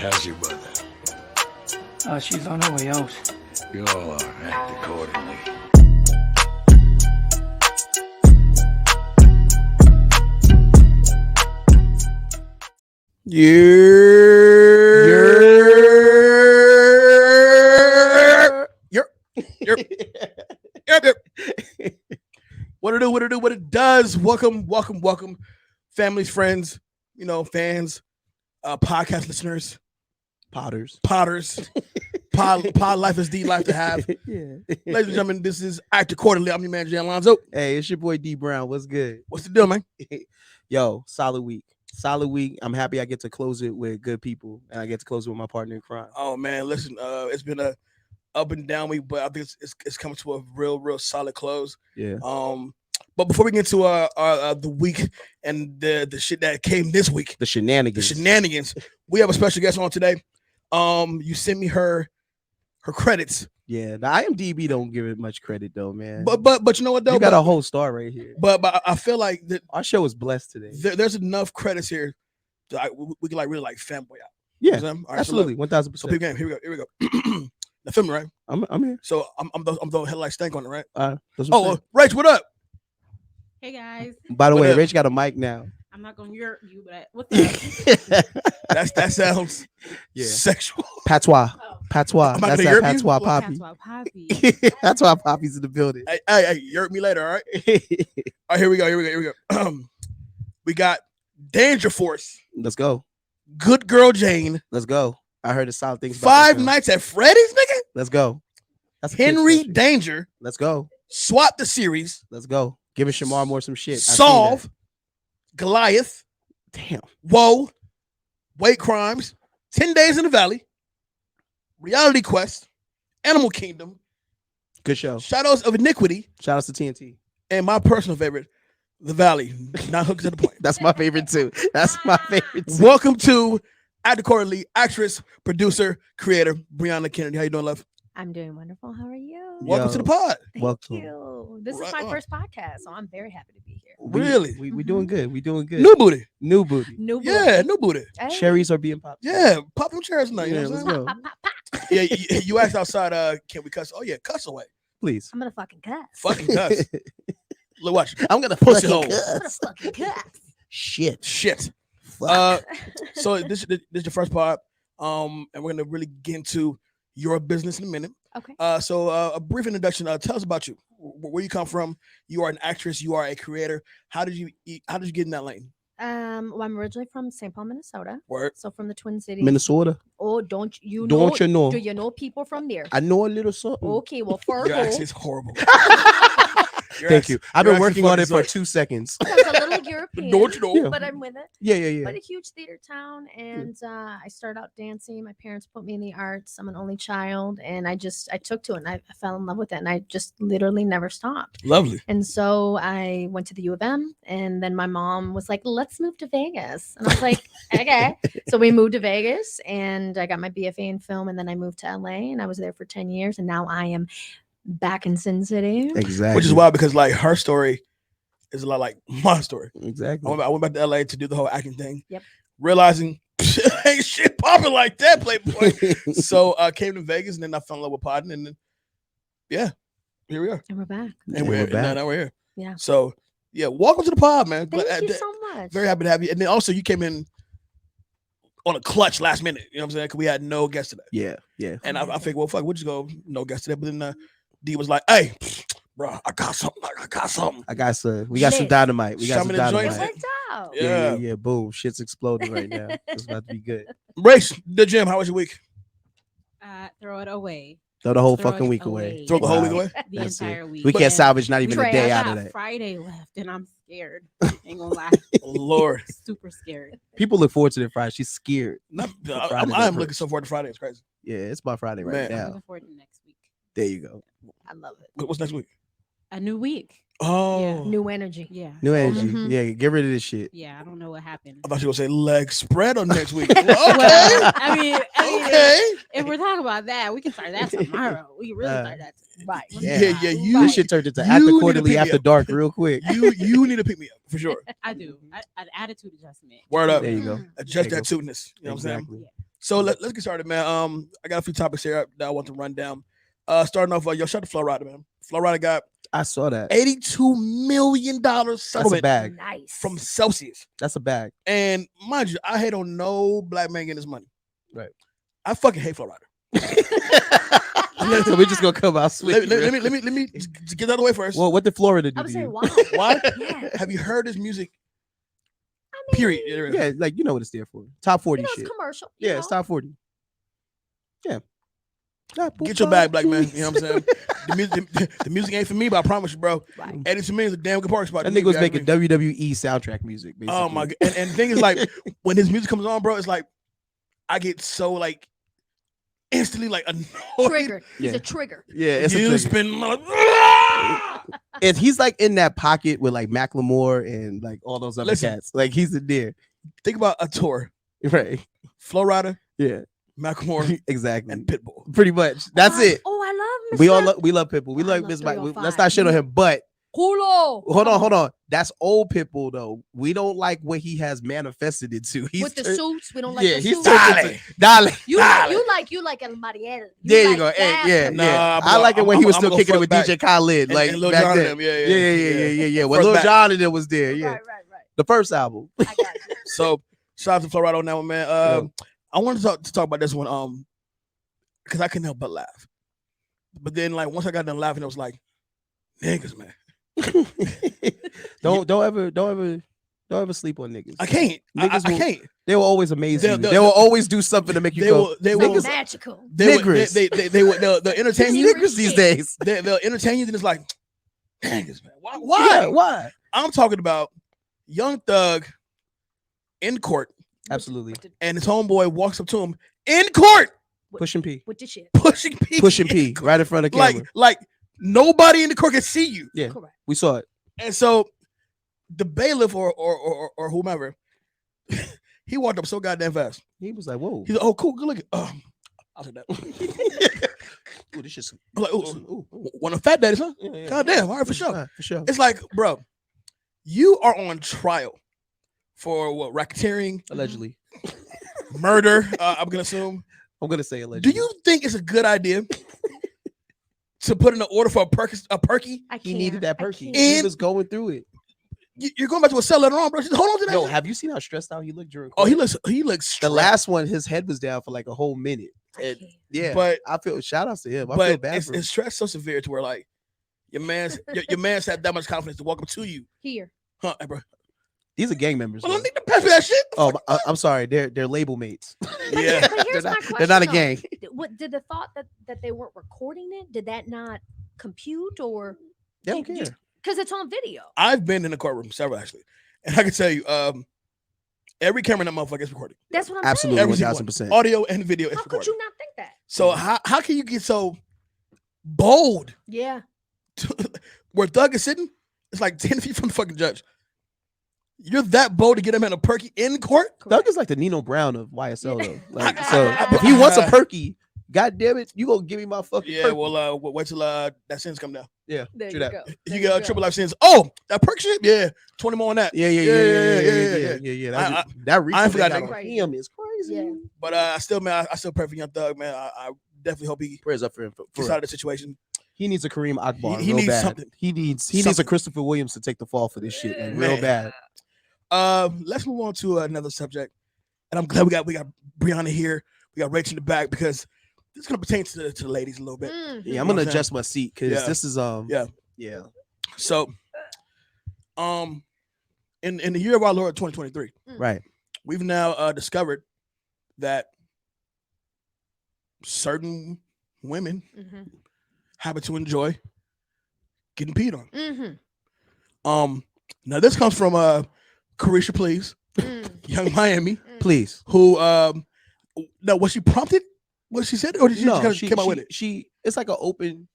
How's your mother? She's on her way out. You all are. Act accordingly. What it does. Welcome, families, friends, fans, podcast listeners, Potters. Pod life is the life to have. Yeah. Ladies and gentlemen, this is Act Accordingly. I'm your man, Jay Alonzo. Hey, it's your boy D Brown. What's good? What's the deal, man? Yo, solid week. I'm happy I get to close it with good people, and I get to close it with my partner in crime. Oh man, listen, it's been a up and down week, but I think it's coming to a real solid close. Yeah. But before we get to the week and the shit that came this week, The shenanigans. we have a special guest on today. You sent me her credits. Yeah, the IMDb don't give it much credit though, man. But you know what though? You got a whole star right here. But I feel like that Our show is blessed today. there's enough credits here that we can really fanboy out. Yeah, You know what I'm saying? All right, absolutely, 1000%. So people, here we go. The film, right? I'm here. So I'm the headlight stank on it, right? That's what I'm saying. Rach, what up? Hey guys, By the what way, up? Rach got a mic now. I'm not gonna yurt you, but what's up? That sounds Yeah. sexual. Patois. Oh, Patois. I'm not That's gonna that yurt you? Patois well, Poppy. that's why Poppy. That's why Poppy's in the building. Hey, yurt me later, all right? All right, here we go. We got Danger Force, Let's go. Good Girl Jane, Let's go. I heard the solid things about Five this film. Nights at Freddy's, nigga, Let's go. That's a kid's Henry special. Danger, Let's go. Swap the Series, Let's go. Giving Shamar Moore some shit. I seen Solve, that. Goliath, Damn. Whoa, Weight Crimes, 10 Days in the Valley, Reality Quest, Animal Kingdom, Good show. Shadows of Iniquity, Shout out to TNT. and my personal favorite, The Valley. Not hooked to the point. That's my favorite too. That's my favorite too. Welcome to Act Accordingly, actress, producer, creator, Briana Kennedy. How you doing, love? I'm doing wonderful. How are you? Welcome Yo. to the pod. Thank welcome. you. This Right is my on. first podcast, so I'm very happy to be here. Really? We doing good. We doing good. New booty. New booty. New Yeah, new booty. Hey. Cherries are being popped. Yeah, pop them chairs tonight. You Yeah, know what let's I'm go. Pop, pop, pop. saying? Yeah, you asked outside, can we cuss? Oh, yeah, cuss away. Please. I'm gonna fucking cuss. Fucking cuss. Look, watch. I'm gonna Pussy fucking hole. I'm gonna cuss. fucking cuss. Shit. Shit. Fuck. So this is your first pod. And we're gonna really get into your business in a minute. Okay. So a brief introduction. Tell us about you. Where you come from. You are an actress. You are a creator. How did you get in that lane? Well, I'm originally from St. Paul, Minnesota. Word. So from the Twin Cities. Minnesota. Oh, don't you Don't you know? Do you know people from there? I know a little something. Okay, well, Your Fargo. accent is horrible. Thank you. I've your been working on it accent for 2 seconds. It's a little European, Don't you know? Yeah. but I'm with it. Yeah. But a huge theater town, and I started out dancing. My parents put me in the arts. I'm an only child, and I took to it, and I fell in love with it, and I just literally never stopped. Lovely. And so I went to the U of M, and then my mom was like, "Let's move to Vegas," and I was like, "Okay." So we moved to Vegas, and I got my BFA in film, and then I moved to LA, and I was there for 10 years, and now I am back in Sin City. Exactly. Which is wild because her story is a lot like my story. Exactly. I went back to LA to do the whole acting thing. Yep. Realizing ain't shit popping like that, Playboy. So I came to Vegas and then I fell in love with podding, and then here we are. And we're back. And we're back. Now we're here. Yeah. So welcome to the pod, man. Thank you so much. Very happy to have you. And then also you came in on a clutch last minute. You know what I'm saying? Because we had no guest today. Yeah. And I figured, well, fuck, we'll just go no guest today. But then D was like, hey, bro, I got something. I got some. We got some Lit. dynamite. We got Show some me the It joints. dynamite. worked out. Yeah. Yeah. Boom. Shit's exploding right now. It's about to be good. Race, the gym, how was your week? Throw it away. Throw the whole Throw fucking it week away. away. Throw the whole week Wow. away? The That's it. entire week. We can't And salvage not even Trey, a day I out of got that. Friday left, and I'm scared. Ain't gonna lie. Lord. Super scared. People look forward to the Friday. She's scared. I am looking so forward to Friday. It's crazy. Yeah, it's my Friday right Man. I'm now. looking forward to next week. There you go. I love it. What's next week? A new week. Oh. New energy. Yeah. New energy. Mhm. Yeah, get rid of this shit. Yeah. I don't know what happened. I thought you were going to say leg spread on next week. Okay. Well, I mean, Okay. if we're talking about that, we can start that tomorrow. We can really start that. Right. Yeah, you- This shit turned into You after need to quarterly pick me after up. dark real quick. You need to pick me up for sure. I do. An attitude adjustment. Word up. There you go. Adjust There that you tuteness. You know what I'm saying? Exactly. So let's get started, man. I got a few topics here that I want to run down. Starting off, yo, shout out to Flo Rida, man. Flo Rida got I saw that. $82 million That's a settlement bag. Nice. from Celsius. That's a bag. And mind you, I hate on no black man getting his money. Right. I fucking hate Flo Rida. So we're just gonna come out sweet. Let me just get that away first. Well, what did Florida do I would to say you? why? Why? Yeah. Have you heard his music? I mean, Period. Yeah, like you know what it's there for. Top 40 You know, shit. it's commercial. Yeah, it's top 40. Yeah. Get your bag, black man. You know what I'm saying? The music ain't for me, but I promise you, bro. Right. $82 million is a damn good parking spot. That nigga was making WWE soundtrack music, basically. Oh my god! And the thing is, like, when his music comes on, bro, it's like I get so like instantly like annoyed. Triggered. He's Yeah. a trigger. Yeah, it's a You trigger. spend my And he's like in that pocket with like Macklemore and like all those other Listen. cats. Like he's in there. Think about a tour: Right. Flo Rida, Yeah. Macklemore, Exactly. and Pitbull. Pretty much. That's it. Oh, I love Mr. We all we love Pitbull. We I love love Miss Mike. 305. Let's not shit on him. But Culo. hold on. That's old Pitbull though. We don't like what he has manifested it to. He's With the turned- suits, we don't like yeah, the he's suits. turned into Dale. You like El Mariel. There you like go. Hey, that yeah, Pitbull. Nah, yeah. I'm I gonna- like it when he was I'm still gonna kicking it fuck with back. DJ Khaled, And- like and Lil back Jon and then. them, yeah. When First Lil back. Jon and it was there, yeah. Right. The first album. I got you. So shout out to Flo Rida on that one, man. I wanted to talk about this one, because I couldn't help but laugh. But then, like, once I got done laughing, it was like, niggas, man. don't ever sleep on niggas. I can't. Niggas I will- can't. They will always amaze you. They'll- They will always do something to make you They go. will. They will. Niggas- Magical. They Niggers. they'll entertain you. Niggers these days. They'll entertain you. Then it's like, niggas, man. Why? Yeah, why? I'm talking about Young Thug in court, Absolutely. and his homeboy walks up to him in court, Pushing P. With the shit. pushing P, Pushing P right in front of the camera. like nobody in the court can see you. Yeah, Correct. we saw it. And so the bailiff or whomever, he walked up so goddamn fast. He was like, "Whoa, He's like, "Oh, cool, good looking." I'll take that. ooh, this shit's I'm like, "Oh, ooh, ooh. one of fat daddies, huh?" Yeah. Goddamn, all right, for sure. For sure. It's like, bro, you are on trial for what? Racketeering, Allegedly, murder. I'm gonna assume. I'm gonna say allegedly. Do you think it's a good idea to put in an order for a perky? I can't. He needed that I perky. can't. He And- was going through it. You're going back to a cell later on, bro. Just hold on to that. Yo, shit. have you seen how stressed out he looked during? Oh, he court? looks. The stressed. last one, his head was down for like a whole minute. I And can't. yeah, But I feel shout outs to him. I feel but bad it's, for him. it's stress so severe to where like your man's had that much confidence to walk up to you, Here. huh, hey, bro? These are gang members. Well, I though. need to pass me that shit. Oh, I'm sorry. They're label mates. Yeah. But here's my question. They're not a though. gang. What did the thought that they weren't recording it? Did that not compute or They don't Did you- care. because it's on video? I've been in the courtroom several actually, and I can tell you, every camera in that motherfucker is recording, That's what I'm Absolutely, Every single 1000%. audio and video is saying. How could recorded. you not think that? So how can you get so bold Yeah. where Thug is sitting? It's like 10 feet from the fucking judge. You're that bold to get him in a perky in court? Thug is like the Nino Brown of YSL Yeah. though. Like, so if he wants a perky, god damn it, you gonna give me my fucking Yeah, perky. well, wait till that sentence come down. Yeah, There true you that. go. You There get a go. triple life sentence. Oh, that perk shit? Yeah, 20 more on that. Yeah. I- That reach I they forgot got that. on him is crazy. Yeah. But I still pray for Young Thug, man. I definitely hope he Prayers up for him. gets out of the situation. He needs a Kareem Akbar. He real needs bad. something. He needs a Something. Christopher Williams to take the fall for this shit. Like, real Man. bad. Let's move on to another subject. And I'm glad we got Brianna here. We got Rach in the back because this is gonna pertain to the ladies a little bit. Yeah, I'm You know gonna what I'm adjust my seat because Yeah. this is yeah. So in the year of our Lord 2023, Right. we've now discovered that certain women Mm-hmm. happen to enjoy getting peed on. Mm-hmm. Now this comes from Carisha Please, Mm. Young Miami, Please. who now was she prompted what she said, or did she just No, kind of came out with it? she it's like an open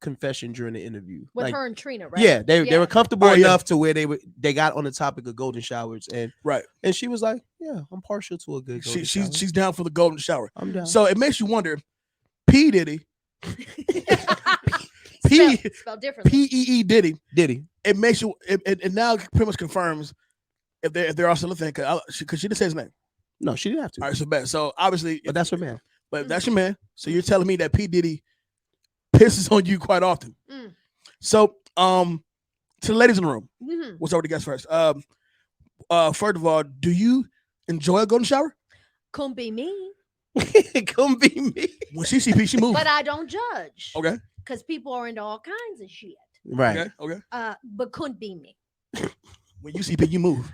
confession during the interview. With Like, her and Trina, right? yeah, they were comfortable Oh, yeah. enough to where they got on the topic of golden showers and Right. she was like, yeah, I'm partial to a good golden shower. She's down for the golden shower. I'm down. So it makes you wonder, P Diddy, P Spelled differently. P-E-E Diddy. Diddy. It makes you it now pretty much confirms if they're also a thing because she didn't say his name. No, she didn't have to. All right, so bad. So obviously, But that's her man. But that's your man. So you're telling me that P. Diddy pisses on you quite often. So, to the ladies in the room, we'll start with the guests first. First of all, do you enjoy a golden shower? Couldn't be me. It couldn't be me. When she see P, she moves. But I don't judge. Okay. Because people are into all kinds of shit. Right. Okay. But couldn't be me. When you see P, you move.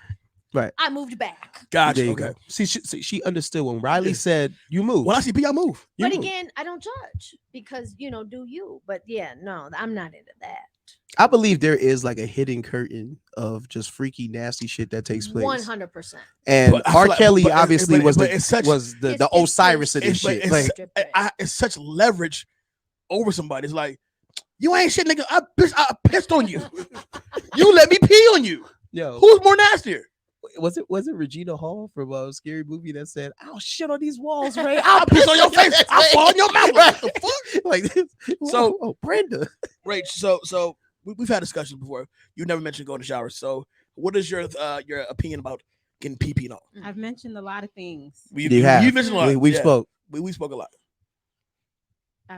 Right. I moved back. Gotcha. There you Okay. go. See, she understood when Riley said you move. When I see P, I move. But again, I don't judge because, do you. But yeah, no, I'm not into that. I believe there is like a hidden curtain of just freaky, nasty shit that takes place. 100%. And But I feel R. like- Kelly but- obviously but- was but the it's such- the Osiris of this shit. Like, It's such leverage over somebody. It's like, you ain't shit, nigga. I pissed on you. You let me pee on you. yo, Who's more nastier? was it Regina Hall from a Scary Movie that said, "I'll shit on these walls, Ray. I'll piss on your face. I'll fall in your mouth." What the fuck? Like this. So- oh, Brenda. Right. So we've had discussions before. You never mentioned going to shower. So what is your opinion about getting pee-peed on? I've mentioned a lot of things. You have. mentioned a lot. We Yeah. spoke. We spoke a lot.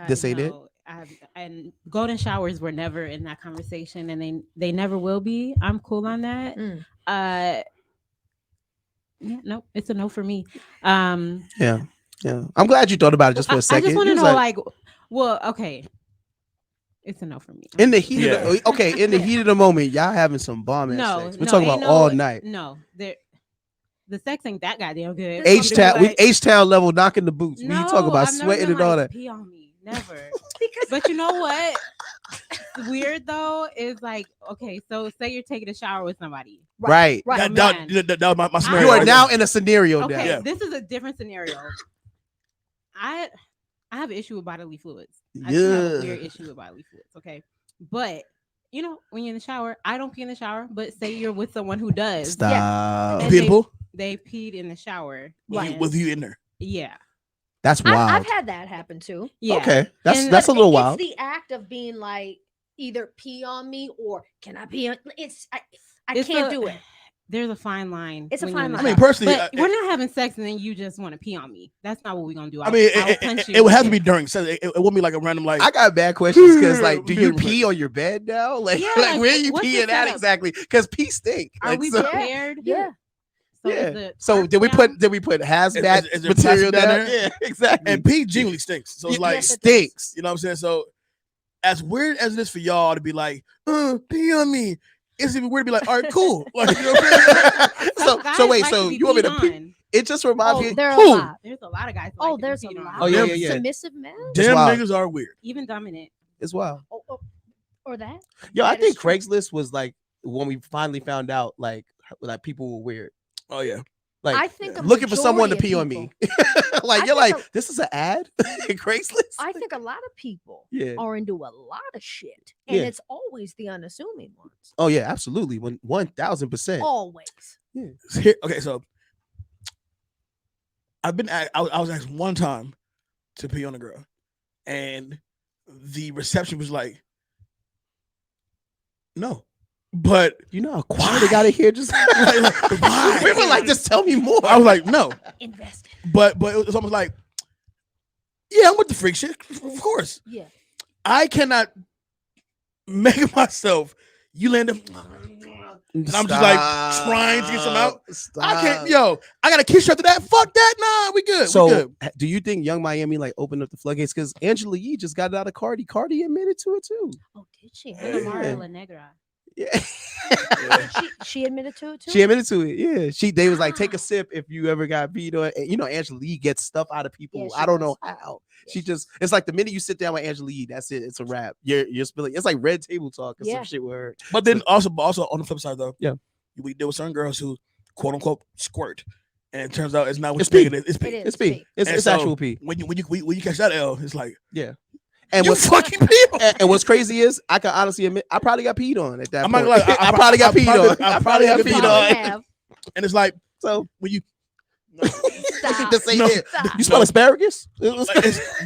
This ain't it? And golden showers were never in that conversation, and they never will be. I'm cool on that. Yeah, no, it's a no for me. Yeah. I'm glad you thought about it just for a second. I just want to You know, was well, okay, it's a no for me. in the heat of the, heat of the moment, y'all having some bomb ass sex. We're talking about all night. No, the sex ain't that goddamn good. H-Town level knocking the boots. No, We talk about I've never sweating been and all like, that. Pee on me, never. But you know what? Weird though is like, okay, so say you're taking a shower with somebody. Right. That was my scenario. You are right now there. in a scenario. Okay, Yeah. this is a different scenario. I have an issue with bodily fluids. I Yeah. just have a weird issue with bodily fluids. Okay, but when you're in the shower, I don't pee in the shower. But say you're with someone who does. Stop. And Beautiful. They peed in the shower. With you in there. Yeah. That's wild. I've had that happen too. Yeah. Okay. That's But a little it's wild. the act of being like, either pee on me or can I pee on? I It's can't do it. There's a fine line. It's a when you're fine in the line. I mean, shower. personally, But we're not having sex and then you just want to pee on me. That's not what we're gonna do. I mean, I'll punch you. it would have to be during sex. It wouldn't be like a random like. I got bad questions because, like, do you Beautiful. pee on your bed now? Like, Yeah, like where are you what's the peeing at setup? exactly? Because pee stink. Are Like, we so, prepared? Yeah. So is yeah. the So tarp did we down? put hazmat Is there material plastic down down there? Yeah, exactly. And pee genuinely stinks. So it's like Yes, it stinks. you know what I'm saying. So as weird as it is for y'all to be like, pee on me, it's even weird to be like, all right, cool. Like, you know what I'm saying? Some so guys wait, like so be you want me to peed pee? on. It just reminds me. There are Who? a lot. There's a lot of guys. Oh, like to be there's a peed on. lot. Oh, yeah. Submissive men. Just Damn wild. niggas are weird. Even dominant. It's wild. Or that. Yo, I That is think true. Craigslist was like when we finally found out like people were weird. Oh yeah. Like I think a looking for someone to majority pee of on me. people- Like I you're think like, this is an ad in Craigslist. I think a lot of people Yeah. are into a lot of shit, and Yeah. it's always the unassuming ones. Oh yeah, absolutely. 1000%. Always. Okay, so I was asked one time to pee on a girl, and the reception was like, no. But You know how quiet they got it here. Just Why? we were like, just tell me more. I was like, no. Invested. But it was almost like, yeah, I'm with the freak shit, of course. Yeah. I cannot make myself. You land up, and I'm just like trying to get some out. I can't. Yo, I gotta kiss you after that. Fuck that. Nah, we good. So, we good. do you think Young Miami like opened up the floodgates? Because Angela Yee just got it out of Cardi. Cardi admitted to it too. Oh, did she? And Amara La Negra. Yeah, She admitted to it too. she admitted to it. Yeah, they was like, take a sip if you ever got beat on. And, you know, Angela Yee gets stuff out of people. Yeah, she I don't does. know how. Yeah, She she just, it's like the minute you sit down with Angela Yee, that's it. It's a wrap. You're spilling. It's like red table talk or Yeah. some shit with her. But then also on the flip side though, Yeah. we deal with certain girls who quote unquote squirt, and it turns out it's not what It's you think pee. it is. It's pee. It is. It's pee. And It's so, actual pee. When you catch that L, it's like And you what's fucking people. and what's crazy is I can honestly admit I probably got peed on at that I'm not point. gonna lie, I probably got peed on. I I probably got probably peed Probably on. have. And it's like So when you Stop. just say No. it. Stop. You smell asparagus? it's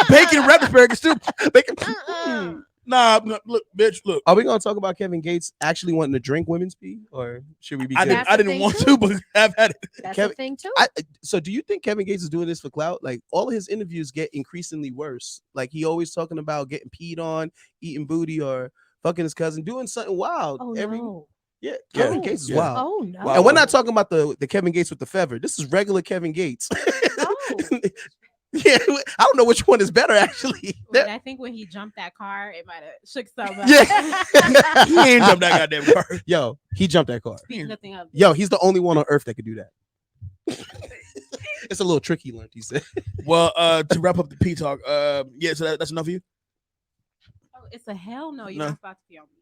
bacon wrapped asparagus too. Bacon. Uh-uh. Nah, look, bitch, look. Are we gonna talk about Kevin Gates actually wanting to drink women's pee, or should we be? I good? That's didn't the thing want too. to, but I've had it. That's Kevin- the thing too. So do you think Kevin Gates is doing this for clout? Like all of his interviews get increasingly worse. Like he always talking about getting peed on, eating booty, or fucking his cousin, doing something wild. Oh no. Yeah, Kevin Oh. Gates is Yeah. wild. Oh no. Wow. And we're not talking about the Kevin Gates with the feather. This is regular Kevin Gates. No. Yeah, I don't know which one is better actually. Wait, I think when he jumped that car, it might have shook some. Yeah. He ain't jumped that goddamn car. Yo, he jumped that car. Speak nothing of. Yo, he's the only one on earth that could do that. It's a little tricky, Lund, he said. Well, to wrap up the P talk, yeah, so that's enough for you. Oh, it's a hell no. You're No. not about to be on me.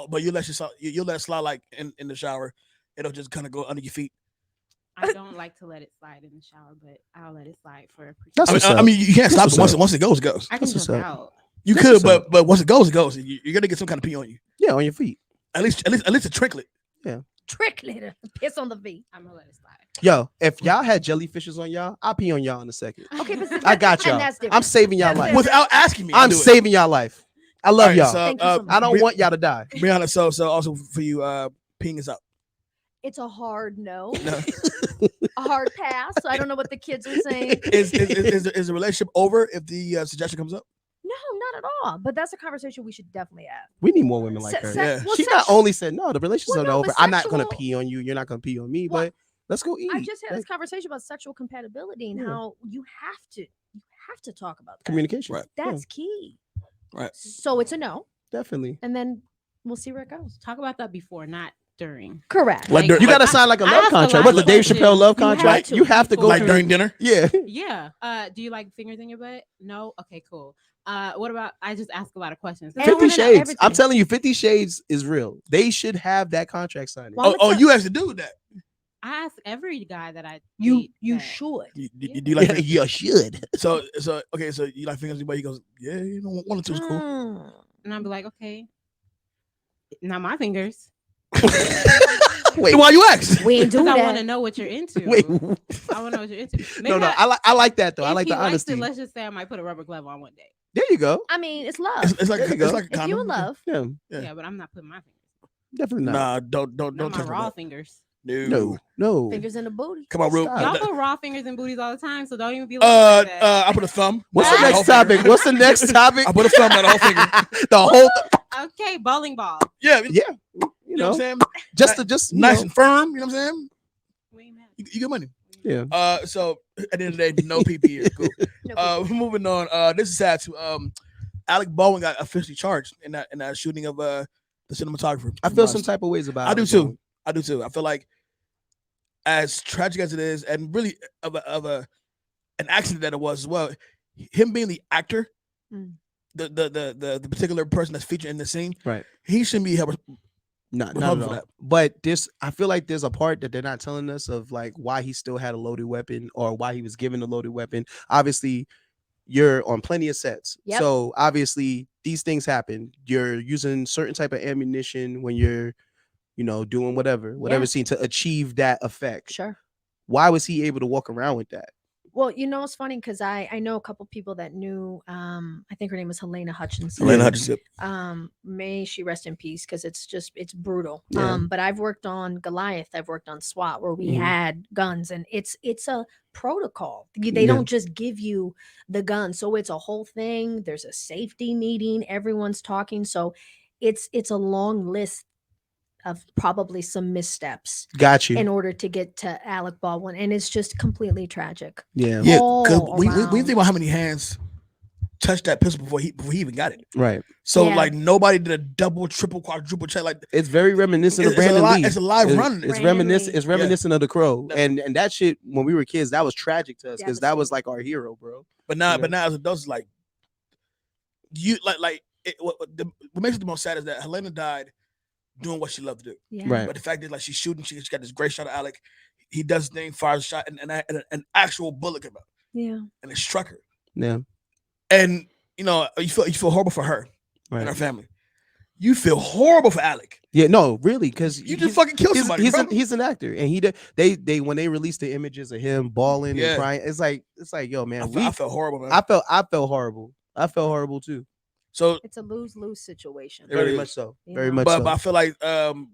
But you let you let it slide like in the shower. It'll just kind of go under your feet. I don't like to let it slide in the shower, but I'll let it slide for a That's I mean, what's up. you can't stop That's it what's once it goes, it goes. I can That's jump what's up. out. You That's could, what's but once it goes, it goes. You're gonna get some kind of pee on you. Yeah, on your feet. At least a tricklet. Trick later. Piss on the V. I'm gonna let it slide. Yo, if y'all had jellyfishes on y'all, I'll pee on y'all in a second. Okay, but I got and y'all. that's different. I'm saving y'all That's life. different. Without asking me, I'll I'm do it. saving y'all life. I love All right, y'all. so, Thank you so much. I don't want y'all to die. Brianna, so also for you, peeing is out. It's a hard no, No. a hard pass. So I don't know what the kids are saying. Is the relationship over if the suggestion comes up? No, not at all. But that's a conversation we should definitely have. We need more women like Se- her. se- Yeah. well, She not sexual- only said no, the relationship's Well, not no, over. but I'm not gonna sexual- pee on you. You're not gonna pee on me. Well, But let's go eat. I just had Like, this conversation about sexual compatibility and Yeah. how you have to talk about that. communication. Right. Yeah, That's key. Right. So it's a no, definitely. and then we'll see where it goes. Talk about that before, not during. Correct. Like during- You gotta I- sign like a I love asked a contract. lot What's the of Dave Chappelle love questions. contract? You You have to go like through. during dinner? Yeah. Yeah. Do you like fingers in your butt? No. Okay. Cool. What about? I just ask a lot of questions. And I 50 wanna know Shades. I'm everything. telling you, 50 Shades is real. They should have that contract signed. Well, Oh, you actually do that. I ask every guy that I You date you that. should. Do you like fingers? you should. So okay, so you like fingers in your butt? He goes, yeah, you know, one or two is cool. Mm. And I'll be like, okay, not my fingers. Wait, Why you ask? We ain't doing Because I want to that. know what you're into. wait. I want to know what you're into. No, Maybe I like that though. I if like he the likes honesty. it, let's just say I might put a rubber glove on one day. There you go. I mean, it's love. It's like There you go. it's like a if condom. you in love, Yeah, Yeah. Yeah, but I'm not putting my fingers. definitely not. Nah, don't Not my touch raw that. fingers. No. No. fingers in the booty. Come on, real. Stop. Y'all put raw fingers in booties all the time, so don't even be like that. I put a thumb. What's not the the next whole finger. topic? What's the next topic? I put a thumb, not a whole finger. The whole. Okay, bowling ball. Yeah, Yeah. you You know what know, I'm saying? just you Nice know. and firm. You know what I'm saying? What you mean? You get money. Yeah. So at the end of the day, no PP here. Cool. No, Moving on. This is sad too. Alec Baldwin got officially charged in that shooting of the cinematographer. I feel some type of ways about. I do it, too. though. I do too. I feel like as tragic as it is, and really of an accident that it was as well, him being the actor, Mm. the particular person that's featured in the scene, Right. he shouldn't be held. Not We're at hoping for all. that. But this, I feel like there's a part that they're not telling us of like why he still had a loaded weapon or why he was given a loaded weapon. Obviously, you're on plenty of sets, Yep. so obviously these things happen. You're using certain type of ammunition when you're, doing whatever Yeah. scene to achieve that effect. Sure. Why was he able to walk around with that? Well, it's funny because I know a couple people that knew. I think her name was Helena Hutchinson. Helena Hutchinson. May she rest in peace because it's brutal. Yeah. But I've worked on Goliath. I've worked on SWAT where we Mhm. had guns, and it's a protocol. They Yeah. don't just give you the gun, so it's a whole thing. There's a safety meeting. Everyone's talking, so it's a long list of probably some missteps Got you. in order to get to Alec Baldwin, and it's just completely tragic. Yeah. Yeah, all because we around. think about how many hands touched that pistol before he even got it. Right. So Yeah. like nobody did a double, triple, quadruple check. Like It's very reminiscent of It's a Brandon li- Lee. it's a live It's- run. It's Brandon reminiscent. Lee. It's reminiscent of The Crow, Definitely. and that shit when we were kids, that was tragic to us because that was Devastating. like our hero, bro. But now, Yeah. but now as adults, it's like you what makes it the most sad is that Helena died doing what she loved to do. Yeah. Right. But the fact is, like, she's shooting, she got this great shot of Alec. He does his thing, fires a shot, and an actual bullet came out, Yeah. and it struck her. Yeah. And you feel horrible for her and her Right. family. You feel horrible for Alec. Yeah. No, really, because You just fucking killed somebody. bro. he's an actor, and they when they released the images of him bawling Yeah. and crying, it's like yo man, I felt horrible, man. I felt horrible. I felt horrible too. So, It's a lose-lose situation. It really Very is. much so. You Very know? much but, so. but I feel like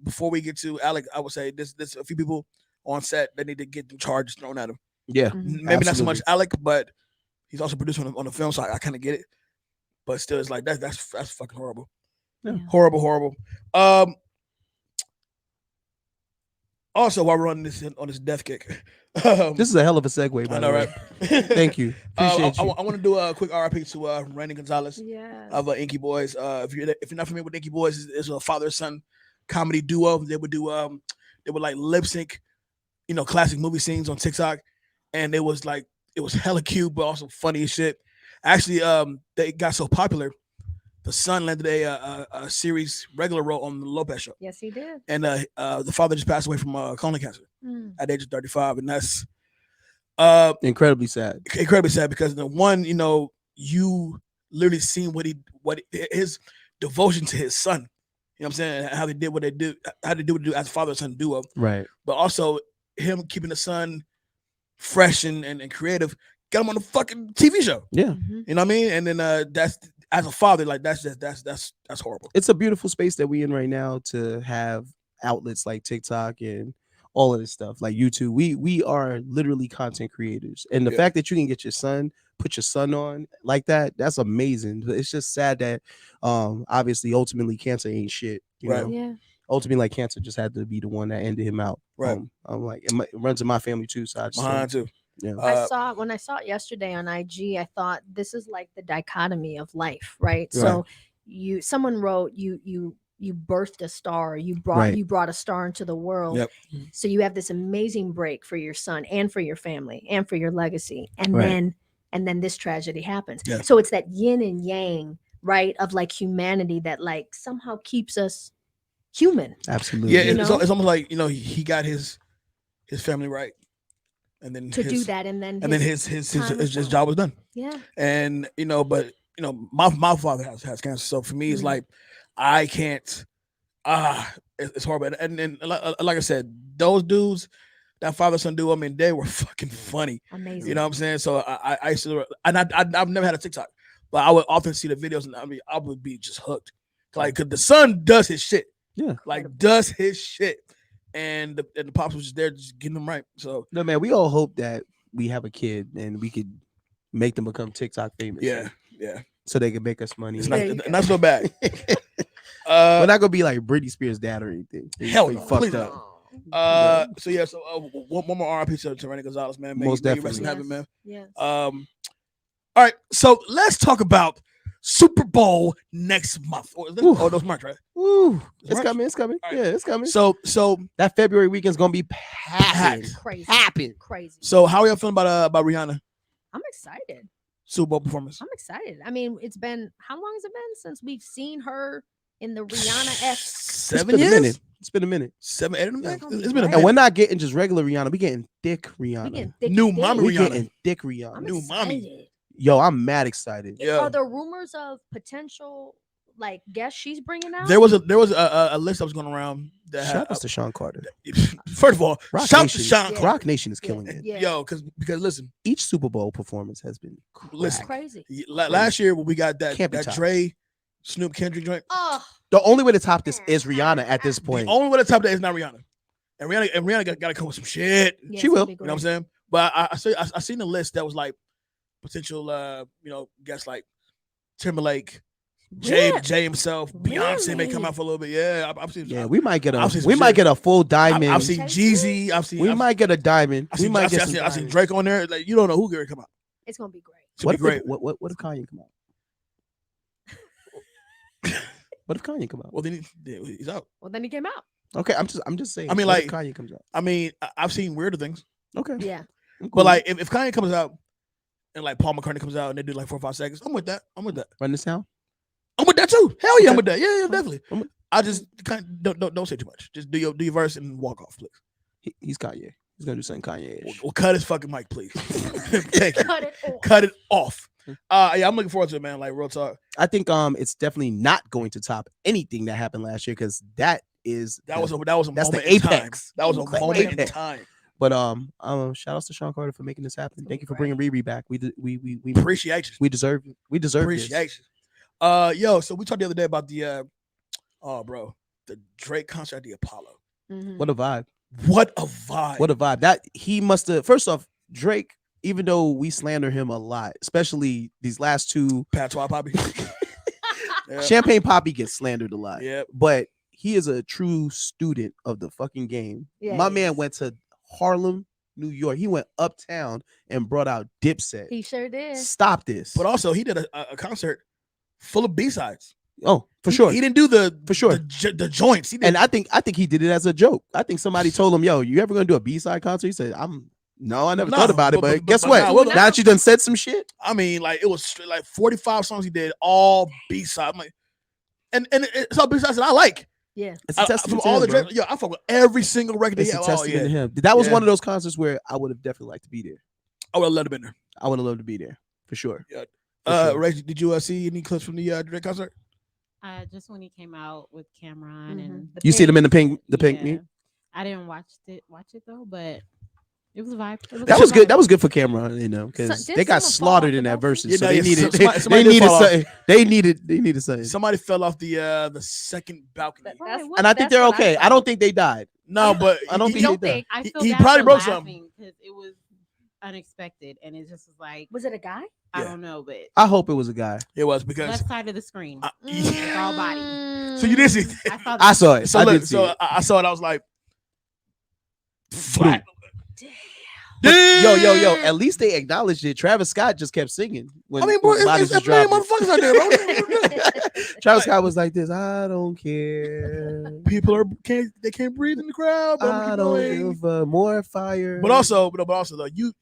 before we get to Alec, I would say there's a few people on set that need to get them charges thrown at him. Yeah. Mhm. Maybe not so much Absolutely. Alec, but he's also producing on the film, so I kind of get it. But still, it's like that's fucking horrible. Yeah. Horrible. Also, while we're on this death kick, This is a hell of a segue, by I the know, way. right? Thank you. Appreciate you. I want to do a quick RIP to Randy Gonzalez Yes. of Inky Boys. If you're not familiar with Inky Boys, it's a father son comedy duo. They would like lip sync, classic movie scenes on TikTok, and it was hella cute, but also funny as shit. Actually, they got so popular. The son landed a series regular role on the Lopez show. Yes, he did. And the father just passed away from colon cancer at the age of 35, and that's Incredibly sad. incredibly sad because the one, you literally seen what his devotion to his son. You know what I'm saying? How they did what they do, how they do what they do as father and son duo. Right. But also him keeping the son fresh and creative, got him on the fucking TV show. Yeah. Mhm. You know what I mean? And then that's as a father, like that's horrible. It's a beautiful space that we in right now to have outlets like TikTok and all of this stuff, like YouTube. We are literally content creators. And the Yeah. fact that you can get put your son on like that's amazing. But it's just sad that obviously ultimately cancer ain't shit. You Right. know? Yeah. Ultimately, like cancer just had to be the one that ended him out. Right. I'm like, it runs in my family too. So I just Mine too. yeah. When I saw it yesterday on IG, I thought this is like the dichotomy of life, right? So someone wrote you birthed a star, you brought a star into the world. Yep. So you have this amazing break for your son and for your family and for your legacy. And Right. then this tragedy happens. Yeah. So it's that yin and yang, right? Of like humanity that like somehow keeps us human. Absolutely. Yeah, You it's know? almost like he got his family right, and then To do that, and then his time was done. job was done. Yeah. And but my father has cancer, so for me it's Mhm. like I can't. It's horrible. And like I said, those dudes, that father son duo, I mean, they were fucking funny. Amazing. You know what I'm saying? So I used to, and I've never had a TikTok, but I would often see the videos, and I mean, I would be just hooked, like, cause the son does his shit. Yeah. Like does his shit, and the pops was just there, just getting them right. So No, man, we all hope that we have a kid and we could make them become TikTok famous. yeah, So they can make us money. it's There not you go. not so bad. We're not gonna be like Britney Spears' dad or anything. They Hell straight no, fucked please up. So one more RIP to Randy Gonzalez, man. Most May you rest in definitely. heaven, man. Yes. All right, so let's talk about Super Bowl next month. Oh, those March, right? Woo. It's March? coming. It's coming. All right. Yeah, it's coming. So That February weekend's gonna be packed. Crazy. Happen. Crazy. how are y'all feeling about Rihanna I'm excited. Super Bowl performance? I'm excited. I mean, it's been, how long has it been since we've seen her in the Rihanna-esque? 7 It's been years. a minute. It's been a minute. 7, 8 of them. It's It's gonna be been a great. And minute. we're not getting just regular Rihanna. We getting thick We Rihanna. getting thick New and thick. mama We Rihanna. getting thick I'm Rihanna. New mommy. excited. Yo, I'm mad excited. Yeah. Are there rumors of potential like guests she's bringing out? There was a list that was going around that Shout had, out to Sean Carter. first of all, Rock shout Nation. to Sean. Yeah. Rock Nation is killing it. Yeah. Yo, because listen, Each Super Bowl performance has been Listen. crack. Crazy. last year when we got that Can't be topped. Dre, Snoop Kendrick joint, Oh, The only way to top this is Rihanna at this the point. only way to top that is not Rihanna. And Rihanna got to come with some shit. yeah, She it's gonna will. be You know what I'm great. saying? But I seen a list that was like potential guests like Timberlake, Jay himself, Beyonce may come Really? out for a little bit. Yeah, I've seen. Yeah, we might get I've seen a some shit. get a full diamond. I've seen Jeezy. we might get a diamond. I've We seen, might I've get seen, some I've seen diamonds. Drake on there. Like you don't know who gonna come out. It's gonna be great. It's What gonna if be great. what if Kanye come out? What if Kanye come out? Well, then he's out. Well, then he came out. Okay, I'm just saying. I mean, what if like- Kanye comes out. I mean, I've seen weirder things, Okay, Yeah. I'm cool. but like if Kanye comes out and like Paul McCartney comes out and they do like 4 or 5 seconds, I'm with that. I'm with that. run this down. I'm with that too. Hell yeah, I'm Okay. with that. Yeah, definitely. I'm with- I just don't say too much. Just do your verse and walk off, please. He's Kanye. He's gonna do something Kanye-ish. Well, cut his fucking mic, please. Thank you. Cut it off. Cut it off. Yeah, I'm looking forward to it, man. Like real talk. I think it's definitely not going to top anything that happened last year because that is That was a that's the moment in time. apex. That was a That's the moment in apex. time. But shout outs to Sean Carter for making this happen. Thank you for bringing Riri back. We Appreciate you. deserve it. We deserve this. Appreciate you. Yo, so we talked the other day about the the Drake concert at the Apollo. What a vibe. What a vibe. What a vibe. That he must have. First off, Drake, even though we slander him a lot, especially these last two, Patois Poppy. Yeah. Champagne Poppy gets slandered a lot. Yep. But he is a true student of the fucking game. Yeah, My he man is. went to Harlem, New York. He went uptown and brought out Dipset. He sure did. Stop this. But also, he did a concert full of B-sides. Oh, for sure. He didn't do For sure. the joints. He did. And I think he did it as a joke. I think somebody told him, "Yo, you ever gonna do a B-side concert?" He said, I never No, thought about it, but guess but what? nah, well, now that you done said some shit, I mean, like, it was like 45 songs he did, all B-side. I'm like, and it's all B-sides that I like. Yeah. it's a testament From all to the him, bro. Drake, I fuck with every single record. It's He a had. testament to him. That was Yeah. one of those concerts where I would have definitely liked to be there. I would have loved to been there. I would have loved to be there for sure. Yeah. For sure. Rachel, did you see any clips from the Drake concert? Just when he came out with Cameron and The You see them in the pink. pink yeah. meat? I didn't watch it though, but it was a vibe. It That a was good. vibe. That was good for Cameron, you know, because did they got someone fall slaughtered off in the that balcony? versus. Yeah, So no, they yeah, needed somebody they did needed fall off. something. They needed something. Somebody fell off the second balcony. That's- What? And I think that's they're what okay. I saw. don't think they died. No, but I don't he- think don't they died. think. I feel he bad probably for broke something. laughing because it was unexpected and it just was like Was it a guy? I Yeah. don't know, but I hope it was a guy. it was because. left side of the screen. Yeah. all body. So you did see I saw I saw it. So I look, did see so it. I saw it. I was like, flat. But Damn. yo. At least they acknowledged it. Travis Scott just kept singing. When, I mean, bro, when bodies it's was a million dropping. motherfuckers out there, bro. What you doing? Travis Scott was like this. I don't care. People they can't breathe in the crowd, but I don't give more fire. But also though, you're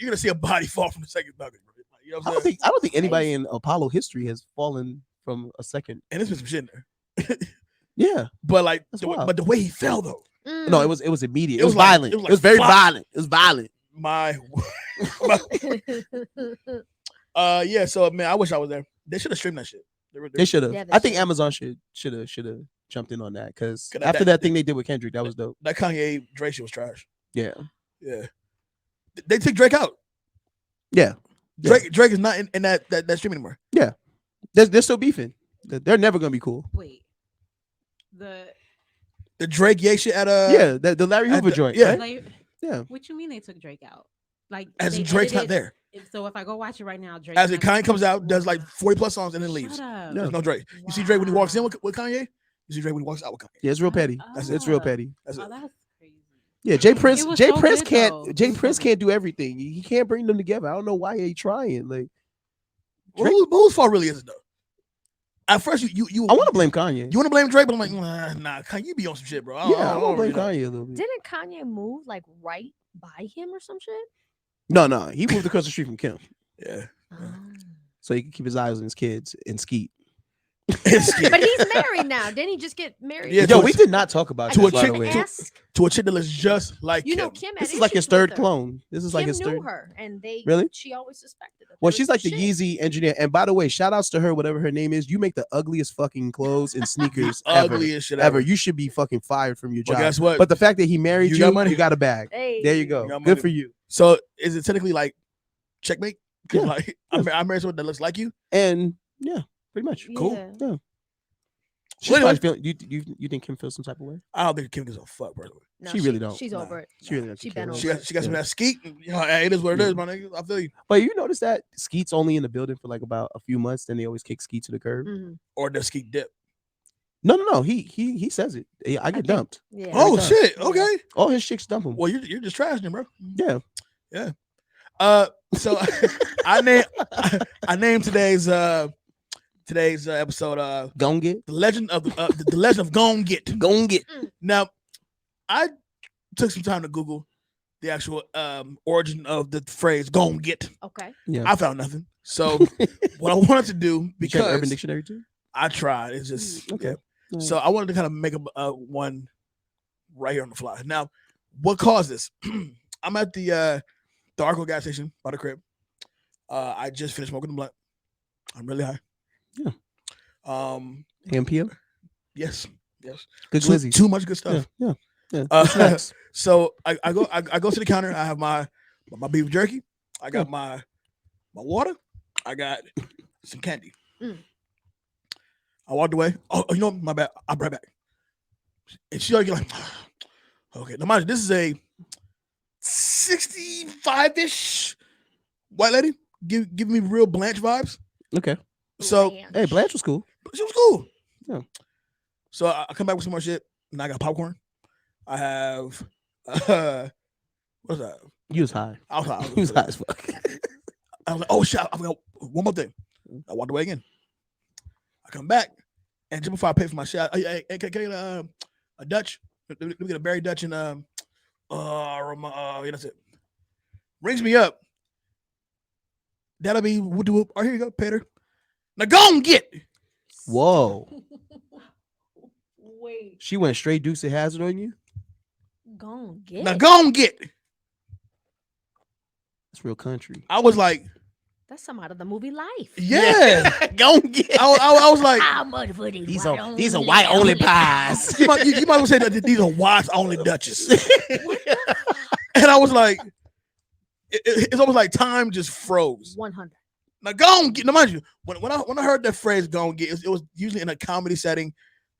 gonna see a body fall from the second balcony. Bro. You know what I'm saying? I don't think anybody in Apollo history has fallen from a second. And there's been some shit in there. Yeah. But like, That's wild. but the way he fell though, No, it was immediate. It It was was like- violent. it was It like was very fuck. violent. It was violent. my yeah. So man, I wish I was there. They should have streamed that shit. They should have. Yeah, they I think should've. Amazon should have jumped in on that because Could after that thing they did with Kendrick, that was dope. That Kanye Drake shit was trash. Yeah. Yeah. They took Drake out. Yeah. Drake is not in that stream anymore. They're still beefing. They're never gonna be cool. Wait. The Drake Ye shit at Yeah, the Larry at Hoover the- joint. yeah. right? Like, Yeah. what you mean they took Drake out? Like as they Drake's not edited- there. So if I go watch it right now, Drake As it Kanye comes out, does like 40 plus songs and then leaves. Shut up. There's no Drake. You see Drake when he walks in with Kanye. You see Drake when he walks out with Kanye. Yeah, it's real petty. It's real Oh. petty. That's Oh, it. that's crazy. Yeah, Jay Prince. was Jay so Prince good, can't. though. Jay It was Prince so can't do everything. He can't bring them together. I don't know why he trying. Like, Well, whose fault really is it though? At first, you I want to blame Kanye. You want to blame Drake, but I'm like, nah, Kanye, you be on some shit, bro. Yeah, I want to don't blame really Kanye a little bit. Didn't Kanye move like right by him or some shit? No, he moved across the street from Kim, know. Yeah. so he can keep his eyes on his kids and skeet. But he's married now. Didn't he just get married? Yeah, Yo, to we a- did not talk about to this, a by chick- the way. Ask, To a chick that looks just like you know, Kim. Kim had This is like his issues with third her. clone. This is like Kim his knew third. her, and they Really? She always suspected that. Well, there she's was like the shit. Yeezy engineer. And by the way, shout outs to her, whatever her name is. You make the ugliest fucking clothes and sneakers ever. Ugliest shit Ever. You should be fucking fired from your But job. guess what? But the fact that he married You you, got money. you got a bag. Hey. There you go. You got Good money. for you. So is it technically like checkmate? Because Yeah. like I married someone that looks like you. And yeah, pretty much. Cool. Yeah. Yeah. She's Well, probably feeling, you think Kim feels some type of way? I don't think Kim gives a fuck, bro. No, She really don't. She's Nah. over it. She really doesn't She care. been She over got some of Yeah. that skeet. And, you know, hey, it is what it Yeah. is, my nigga. I feel you. But you notice that Skeet's only in the building for like about a few months, then they always kick Skeet to the curb. Mhm. Or the skeet dip. No. He says it. I get think- dumped. Yeah. Oh time. shit. Yeah. Okay. All his chicks dump him. Well, you're just trashing him, bro. Yeah. So I named today's episode Gon' get. the legend of the legend of GOAN GIT. Gon' get. Now, I took some time to Google the actual origin of the phrase "GOAN GIT." Okay. Yeah. I found nothing. So what I wanted to do, You check Urban because Dictionary too? I tried, it's just Okay. yeah. So I wanted to kind of make a one right here on the fly. Now, what caused this? I'm at the Arco gas station by the crib. I just finished smoking the blunt. I'm really high. Yeah. AMPM? Yes. Good Too, glizzy. too much good stuff. Yeah. Uh, Snacks. So I go to the counter. I have my beef jerky. I got my water. I got some candy. I walked away. Oh, you know, my bad. I'll be right back. And she like, okay. Now, mind you, this is a 65-ish white lady. Give me real Blanche vibes. Okay. So, hey, Blanche was cool. She was cool. Yeah. So I come back with some more shit, and I got popcorn. I have, what's that? You was high. I was high. You was high as fuck. I was like, oh shit! I forgot one more thing. I walked away again. I come back, and just before I pay for my shit, can I get a Dutch? Let me get a berry Dutch and yeah, that's it. Rings me up. That'll be whoop whoop. Oh, here you go, Peter. Now go and get. Whoa. Wait. She went straight Dukes of Hazzard on you? Go on, get. Now go and get. That's real country. I was like, That's some out of the movie Life. yeah. Go and get. I was like, How much for These are white only pies. you might as well say that these are whites only Dutches. And I was like, it's almost like time just froze. 100. Now go and get. Now mind you, when I heard that phrase "go and get," it was usually in a comedy setting,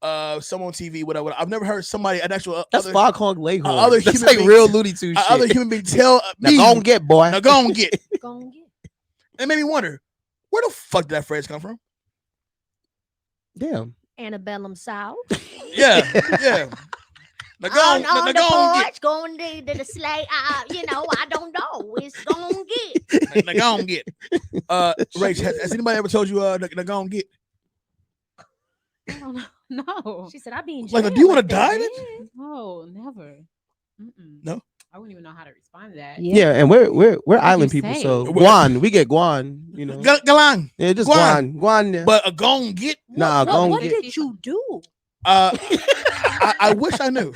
some on TV, whatever. I've never heard somebody an actual That's Foghorn Leghorn. other That's human like beings- real Looney Tunes shit. other human being tell Now me. go and get, boy. Now go and get. Go on, get. It made me wonder, where the fuck did that phrase come from? Damn. Antebellum South. Yeah, yeah. Now go on now the go and porch, going to the sleigh. I don't know. It's going to get. get. Now go and get. Rach, has anybody ever told you now go and get? I don't know. No. She said, "I be in Like, jail." do you want to if die? they Bitch? did." No, never. No? I wouldn't even know how to respond to that. Yeah, and we're island you people, say? so Guan, we get Guan, you know. Galang. Yeah, just Guan. Guan. Yeah. But a go and get. Nah, go and What get. did you do? I wish I knew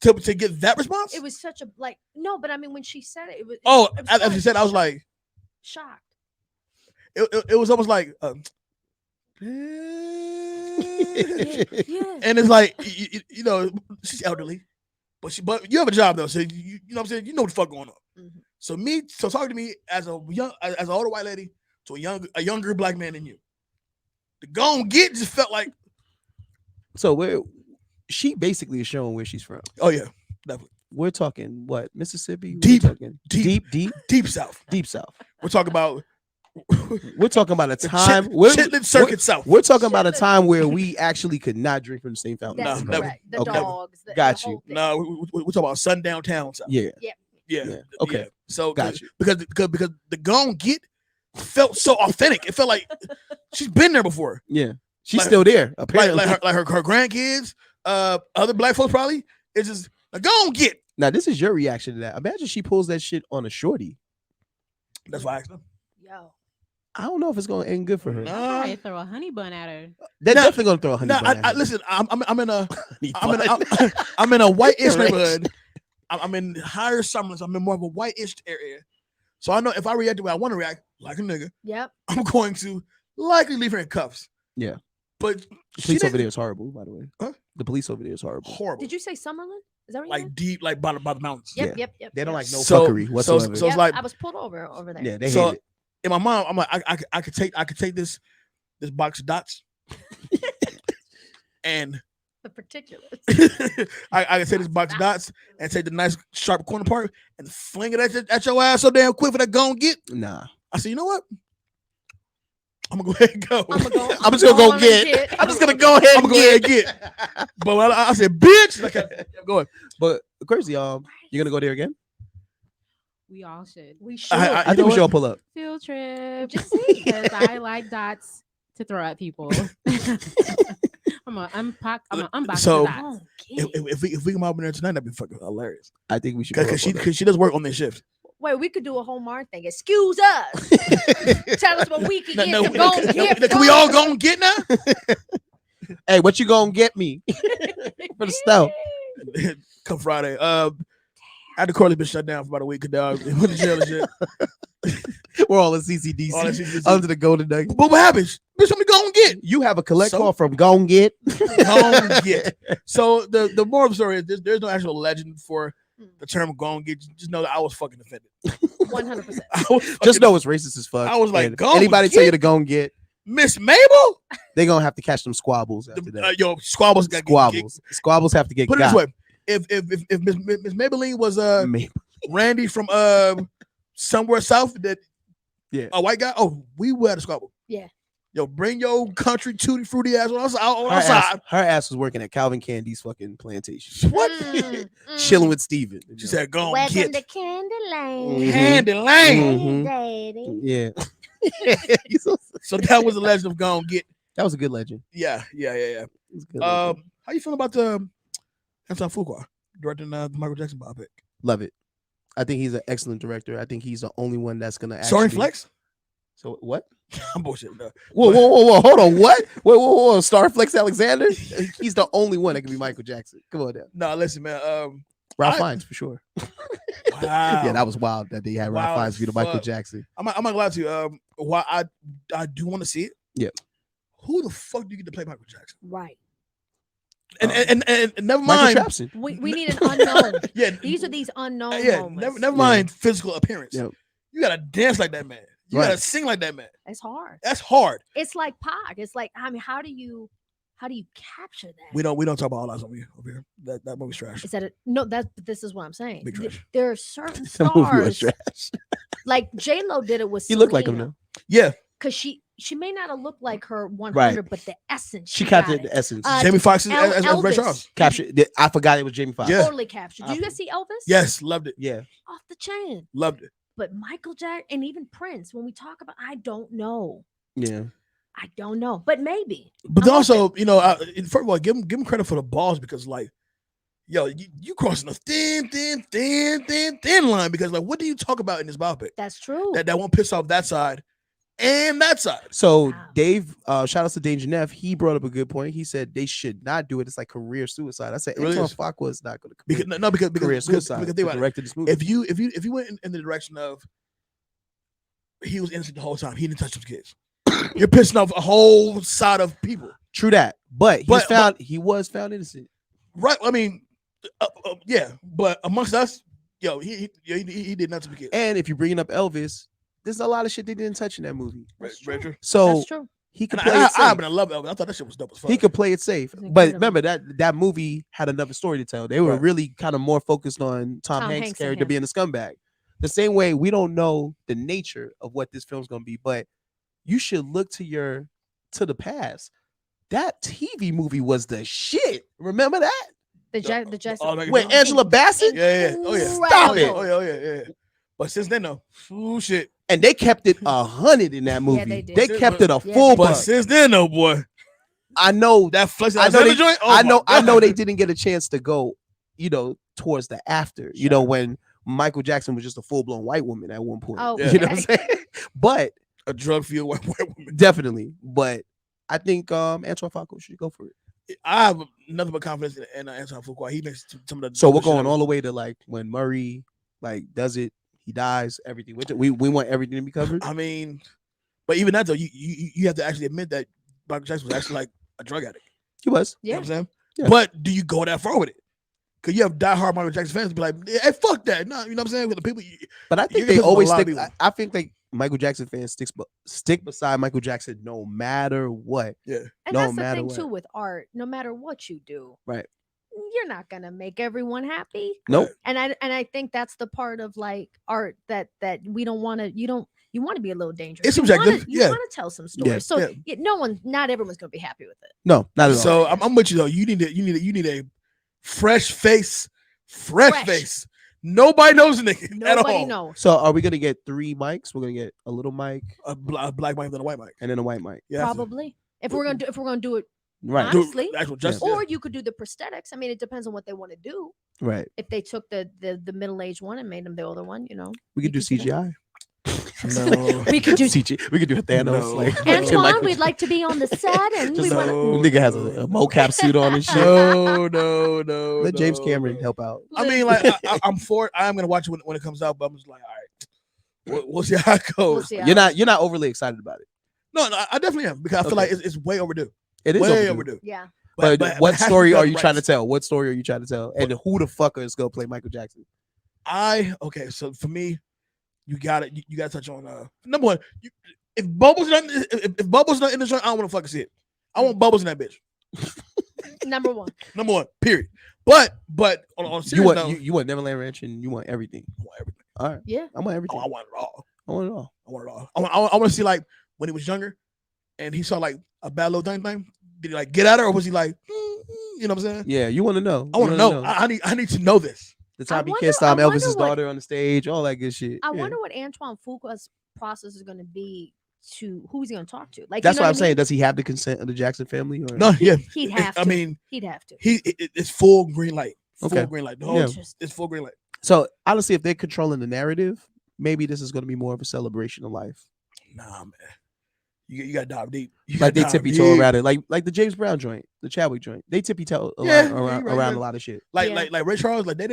to get that response. It was such a no, but I mean when she said it, it was. Oh, it was as you said, I was like, shocked. it was almost like, Yeah. and it's like you know she's elderly, but you have a job though, so you know what I'm saying, you know what the fuck going on. Mhm. So talking to me as an older white lady to a younger black man than you, the go and get just felt like, So she basically is showing where she's from. oh yeah, definitely We're talking what? Mississippi? Deep, We're talking deep. deep South. South. We're talking about We're talking about a the time. Chitlin Circuit South. We're talking about a time where we actually could not drink from the same fountain. That's No, never. correct. The Okay. dogs. The Got whole you. thing. No, we're talking about sundown town South. Yeah. Yeah. Yeah, okay. Yeah. So Got you. because the go and get felt so authentic. It felt like she's been there before. Yeah. She's Like- still there. Like Apparently. her grandkids, other black folks probably. It's just a go and get. Now, this is your reaction to that. Imagine she pulls that shit on a shorty. That's why I asked them. Yo. I don't know if it's gonna end good for her. Nah. I'd probably throw a honey bun at her. They're Nah, definitely gonna throw a honey No, bun at her. listen. I'm in a Honey bun. I'm in a white-ish Right. neighborhood. I'm in higher summers. I'm in more of a white-ish area. So I know if I react the way I want to react, like a nigga, Yep. I'm going to likely leave her in cuffs. Yeah. But The she police over didn't- there is horrible, by the way. Huh? The police over there is horrible. horrible. Did you say Summerlin? Is that what you Like said? deep, like by the mountains. Yep. yeah. Yep. They don't yep. like no So- fuckery so- whatsoever. so- it's Yep, like- I was pulled over there. yeah, they So- hate it. In my mind, I'm like, I could take this box of dots, and The particulars. I could take this box of dots and take the nice sharp corner part and fling it at your ass so damn quick for that go and get. Nah. I said, you know what? I'm gonna go ahead and go. I'm just gonna go on and get. I'm just gonna go ahead I'm and gonna go ahead get. and get. But when I said, bitch, like I kept going. But crazy, you're gonna go there again? We all should. We should. I- I think we should all pull up. Field trip. Just saying. Because I like dots to throw at people. I'm gonna unbox So- the dots. Oh, If we come out there tonight, that'd be fucking hilarious. I think we should. pull up on that. Because she does work on their shift. wait, we could do a whole Mar thing. Excuse us. Tell us what we can get to go and get. Can we all go and get now? Hey, what you gonna get me for the stuff? Come Friday. After Corley been shut down for about a week, dog. Went to jail and shit. We're all in CCDC All that shit. under the golden nugget. But what happens? Bitch, let me go and get. You have a collect So- call from Gon Get. Go and get. So the moral of the story is there's no actual legend for the term go and get. Just know that I was fucking offended. 100%. I was Just know it's racist as fuck. I was like, and "Go anybody get." tell you to go and get, Miss Mabel. They're gonna have to catch them squabbles after that. Yo, squabbles got Squabbles have to get Put it got. this way: if Miss Maybelline was Randy from somewhere south, that a white guy, we would have a squabble. Yeah. Yo, bring your country tutti fruity ass on outside. Her ass was working at Calvin Candy's fucking plantation. What? Chilling with Steven. She said, "Go on, Welcome kid." to Candy Lane. Mhm. Candy Lane. Mhm. Daddy. Yeah. So that was the legend of Go on, Get. That was a good legend. Yeah. It was a good How legend. you feel about the Anton Fuqua directing the Michael Jackson biopic? Love it. I think he's an excellent director. I think he's the only one that's gonna actually. Starring Flex? So what? I'm bullshit. No. Whoa! Hold on. What? Whoa! Starflex Alexander? He's the only one that can be Michael Jackson. Come on now. No, listen, man. Ralph Fiennes for sure. Wow. Yeah, that was wild that they had Ralph Fiennes be the Michael Jackson. I'm not glad to. Why I do want to see it. Yeah. Who the fuck do you get to play Michael Jackson? Right. And never Michael mind. Trapson. We need an unknown. Yeah. These are these unknown Yeah. moments. Never mind physical appearance. Yep. You gotta dance like that man. You gotta sing like that man. It's hard. That's hard. It's like Pac. It's like, I mean, how do you capture that? We don't talk about all eyes on me over here. That movie's trash. Is that it? No, this is what I'm saying. Big trash. There are certain The movie was stars trash. like J-Lo did it with He looked like him Selena. now. Yeah. Because she may not have looked like her 100, Right. but the essence She got captured it. the essence. Jamie Foxx as Elvis. Ray Charles. Captured. I forgot it was Jamie Foxx. Yeah. Totally captured. Did you guys see Elvis? Yes, loved it. Yeah. Off the chain. Loved it. But Michael Jackson and even Prince, when we talk about, I don't know. Yeah. I don't know, but maybe. But I'm also, first of all, give him credit for the balls because, like, yo, you crossing a thin line because, like, what do you talk about in this biopic That's true. that won't piss off that side and that side? So Wow. Dave, shout out to Danger Neff. He brought up a good point. He said they should not do it. It's like career suicide. I said It really Anton is. Fuqua is not going to Because career suicide. because to think about it. direct this movie. If you went in the direction of he was innocent the whole time, he didn't touch those kids. You're pissing off a whole side of people, True that, but he was found innocent. right? I mean, yeah, but amongst us, yo, he did nothing to the kids. And if you're bringing up Elvis, there's a lot of shit they didn't touch in that movie. That's Very true. true. So That's true. he could And play I it safe. happen to love Elvis. I thought that shit was dope as fuck. He could play it safe. It's But incredible. remember that movie had another story to tell. They were Right. really kind of more focused on Tom Tom Hanks' Hanks and character him. being a scumbag. The same way we don't know the nature of what this film's gonna be, but you should look to the past. That TV movie was the shit. Remember that? The Jackson. Oh, like- With Angela Bassett? Yeah. Oh yeah. Stop it. Oh yeah. But since then, though, shit. And they kept it 100 in that movie. they did. They kept it a Yeah, full they But buck. since then, though, boy, I know that Flex I know Alexander they- joint. Oh I my know God. they didn't get a chance to go, towards the after, when Michael Jackson was just a full-blown white woman at one point. Oh, You know what I'm saying? But a drug fueled white woman. definitely. But I think Antoine Fuqua should go for it. I have nothing but confidence in Anton Fuqua. He makes some of the. So we're shit going ever. all the way to like when Murray does it, he dies, everything. We want everything to be covered. I mean, but even that though, you have to actually admit that Michael Jackson was actually like a drug addict. He was. You know Yeah. what I'm saying? Yeah. But do you go that far with it? Because you have diehard Michael Jackson fans to be like, hey, fuck that. No, you know what I'm saying? With the people, But I You're think they pissing a always lot of stick. people. I think Michael Jackson fans stick beside Michael Jackson no matter what. And No that's the matter thing what. too with art. No matter what you do, Right. you're not gonna make everyone happy. Nope. And I think that's the part of like art that we don't want to. You want to be a little dangerous. It's You wanna- subjective, You yeah. want to tell some stories. So yeah. not everyone's gonna be happy with it. No, not at all. So I'm with you though. You need a fresh face. Fresh face. Nobody knows the nigga at Nobody all. knows. So are we gonna get 3 mics? We're gonna get a little mic A black mic than a white mic. and then a white mic. Yeah, Probably. If we're gonna do it, Right. Do honestly, actual justice. or you could do the prosthetics. I mean, it depends on what they want to do. Right. If they took the middle-aged one and made them the older one, We could do could do CGI. No. we could do. CGI. We could do a Thanos. No. Like Antoine, Michael- we'd like to be on the set, and we Just want No. nigga has a mocap suit on and shit. No. Let James Cameron help out. I mean, like, I'm for it. I am gonna watch it when it comes out, but I'm just like, all right, we'll see how it We'll goes. see how- You're not overly excited about it. No, I definitely am because I feel Okay. like it's way overdue. It is Way overdue. overdue. Yeah. But, it what has to story be are done you trying to right. tell? What story are you trying to tell? And who the fuck is gonna play Michael Jackson? Okay, so for me, you got to touch on number one. if Bubbles not if Bubbles not in the joint, I don't want to fucking see it. I want Bubbles in that bitch. Number one. Number one, period. But on a serious note, you want Neverland Ranch and you want everything. I want everything. All right. Yeah. I want everything. I want it all. I want it all. I want it all. I want to see like when he was younger, and he saw like a bad little thing. Did he like get at her, or was he like, you know what I'm saying? Yeah, you want to know. I want to know. I need to know this. The time he wonder- kissed I Elvis's wonder what- daughter on the stage, all that good shit. I Yeah. wonder what Antoine Fuqua's process is going to be to who he's going to talk to. Like That's you know what I'm I saying. mean? Does he have the consent of the Jackson family? Or No, yeah. He'd have to. I mean, he'd have to. it's full green light. Full Okay. green light. The whole, Yeah. it's full green light. So honestly, if they're controlling the narrative, maybe this is going to be more of a celebration of life. Nah, man. You got to dive deep. You Like gotta they dive tippy toe deep. around it, like the James Brown joint, the Chadwick joint. They tippy toe Yeah, around you're right. a lot of shit. Like Yeah. like Ray Charles, like they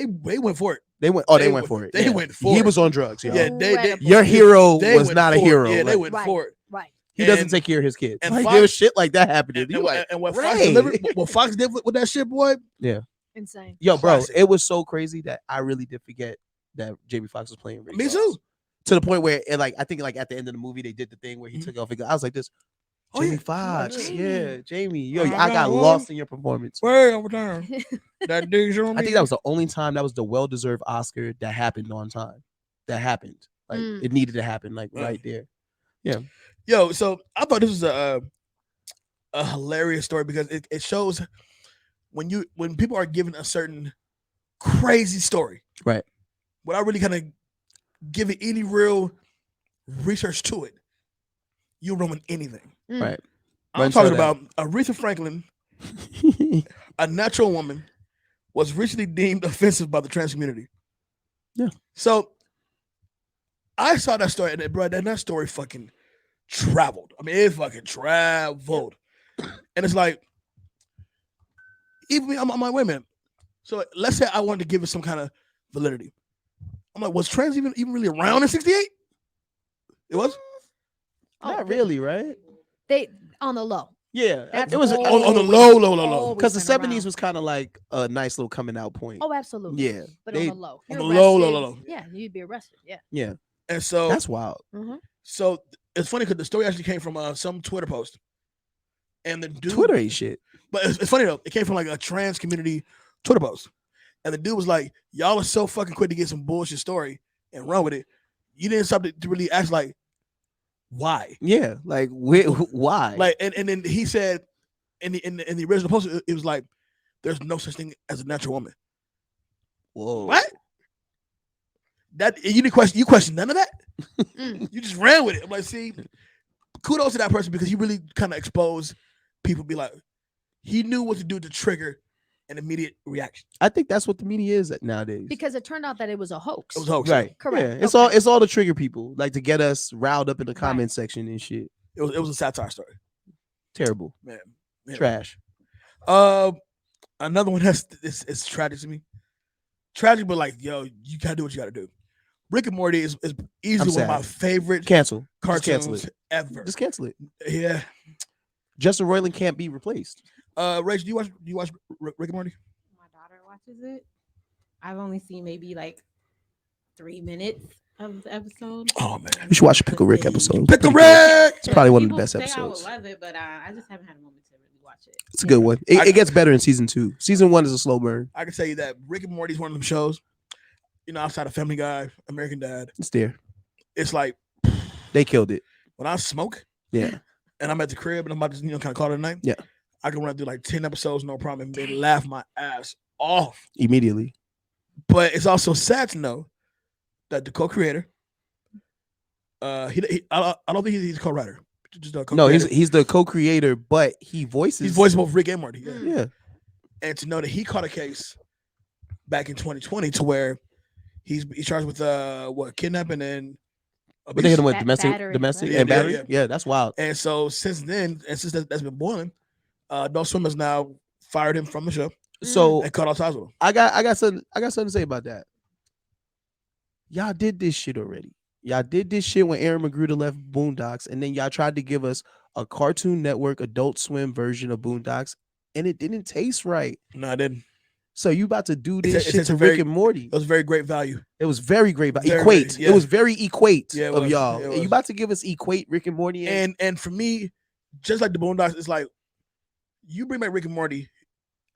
went for it. They went for it. They yeah. went for He it. was on drugs. Yo. Yeah, Incredible. Your hero They was went not a for it. hero. Yeah, they Like, went Right. for it. Right. he doesn't And- take care of his kids. and Like, Fox- there was shit like that happening. And, You and, like, and what Ray. Fox delivered, what Fox did with that shit, boy. Insane. yo, bro, classic. it was so crazy that I really did forget that Jamie Foxx was playing Ray Me Charles. too. To the point where, I think like at the end of the movie, they did the thing where he Mhm. took off. I was like, this. Oh, Jamie yeah. Foxx, Jamie. yeah, Jamie. Yo, I I got know. lost in your performance. Way over time. That dude's on me. I think that was the only time that was the well-deserved Oscar that happened on time. That happened. Like Mm. it needed to happen, like Yeah. right there. Yo, so I thought this was a hilarious story because it shows when people are given a certain crazy story, Right. without really kind of giving any real research to it, you run with anything. Mm. Right. I'm Run talking to that. about Aretha Franklin, a natural woman, was recently deemed offensive by the trans community. Yeah. So I saw that story, and bro, that story fucking traveled. I mean, it fucking traveled. And it's like, even me, I'm like, wait a minute. So let's say I wanted to give it some kind of validity. I'm like, was trans even really around in '68? It was Not really, right? They on the low. Yeah, That's it was all- on the low. Always because the been '70s around. was kind of like a nice little coming out point. Oh, absolutely. Yeah, But they- on the low. on You're the low, arrested. low. Yeah, you'd be arrested. Yeah. Yeah, And so that's wild. Mm-hmm. So it's funny because the story actually came from some Twitter post, and the dude, Twitter ain't shit. But it's funny though. It came from like a trans community Twitter post, and the dude was like, "Y'all are so fucking quick to get some bullshit story and run with it. You didn't stop to really ask like why." Yeah, like why? Like, and then he said in the original post, it was like, "There's no such thing as a natural woman." whoa, What? That you didn't question? You questioned none of that? Mm. You just ran with it. I'm like, see, kudos to that person because he really kind of exposed people. Be like, he knew what to do to trigger an immediate reaction. I think that's what the media is nowadays. Because it turned out that it was a hoax. It was a hoax. Right, Correct. Yeah, Okay. it's all to trigger people, like to get us riled up in the Right. comment section and shit. It was a satire story. Terrible, Man. trash. Another one it's tragic to me. Tragic, but like, yo, you gotta do what you gotta do. Rick and Morty is easily one of my sad. favorite Cancel. Just cancel cartoons it. ever. Just cancel it. Yeah. Justin Roiland can't be replaced. Rach, do you watch Rick and Morty? My daughter watches it. I've only seen maybe like 3 minutes of the episode. Oh man. You should watch the Pickle Rick episode. Pick the Pretty good. Rick. It's probably one of the People best say episodes. I would love it, but I just haven't had a moment to really watch it. It's a good one. It gets better in season 2. Season 1 is a slow burn. I can tell you that Rick and Morty is one of them shows. You know, outside of Family Guy, American Dad, It's there. it's like They killed it. when I smoke Yeah. and I'm at the crib and I'm about to kind of call it a night. Yeah. I can run through like 10 episodes, no problem, and they laugh my ass off. Immediately. But it's also sad to know that the co-creator, I don't think he's a co-writer. Just a No, co-creator. he's the co-creator, but he voices. He's voicing both Rick and Morty. Yeah. Mm. Yeah. And to know that he caught a case back in 2020 to where he's charged with kidnapping and But they hit him with Battery, domestic right? and Yeah, battery. yeah. Yeah, that's wild. And so since then, and since that's been boiling, Adult Swim has now fired him from the show So and cut all ties with him. I got something to say about that. Y'all did this shit already. Y'all did this shit when Aaron Magruder left Boondocks, and then y'all tried to give us a Cartoon Network Adult Swim version of Boondocks, and it didn't taste right. No, I didn't. So you about to do this It's shit a to very- Rick and Morty? It was very great value. It was very great. Very Equate. great, yeah. It was very equate Yeah, it of was, y'all. it And was. you about to give us equate Rick and Morty? And for me, just like the Boondocks, it's like you bring back Rick and Morty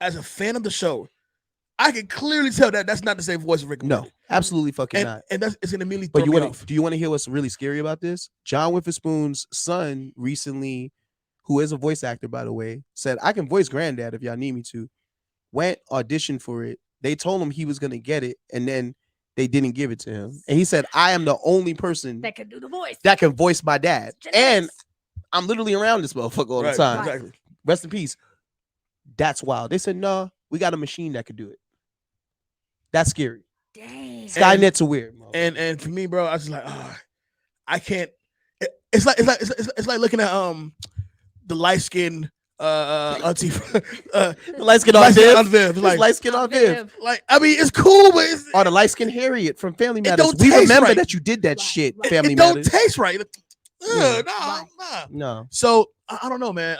as a fan of the show. I can clearly tell that that's not the same voice of Rick and no, Morty. absolutely fucking And not. and that's it's gonna immediately But throw you me want off. to? Do you want to hear what's really scary about this? John Witherspoon's son recently, who is a voice actor by the way, said I can voice Granddad if y'all need me to. Went auditioned for it. They told him he was gonna get it, and then they didn't give it to him. And he said, "I am the only person That could do the voice. that can voice my dad, and Genetics. I'm literally around this motherfucker all Right, the time. exactly. Rest in peace." That's wild. They said, "No, we got a machine that could do it." That's scary. Dang. Skynet's a weird. And for me, bro, I was just like, I can't. It's like looking at the light skin auntie, the light skin on Viv. Viv. Like, Light skin on Viv. like I mean, it's cool, but it's, Or the light skin Harriet from Family Matters. don't We taste remember right. that you did that Right, shit. right. Family it don't Matters. taste right. Yeah. Nah. No, So I don't know, man.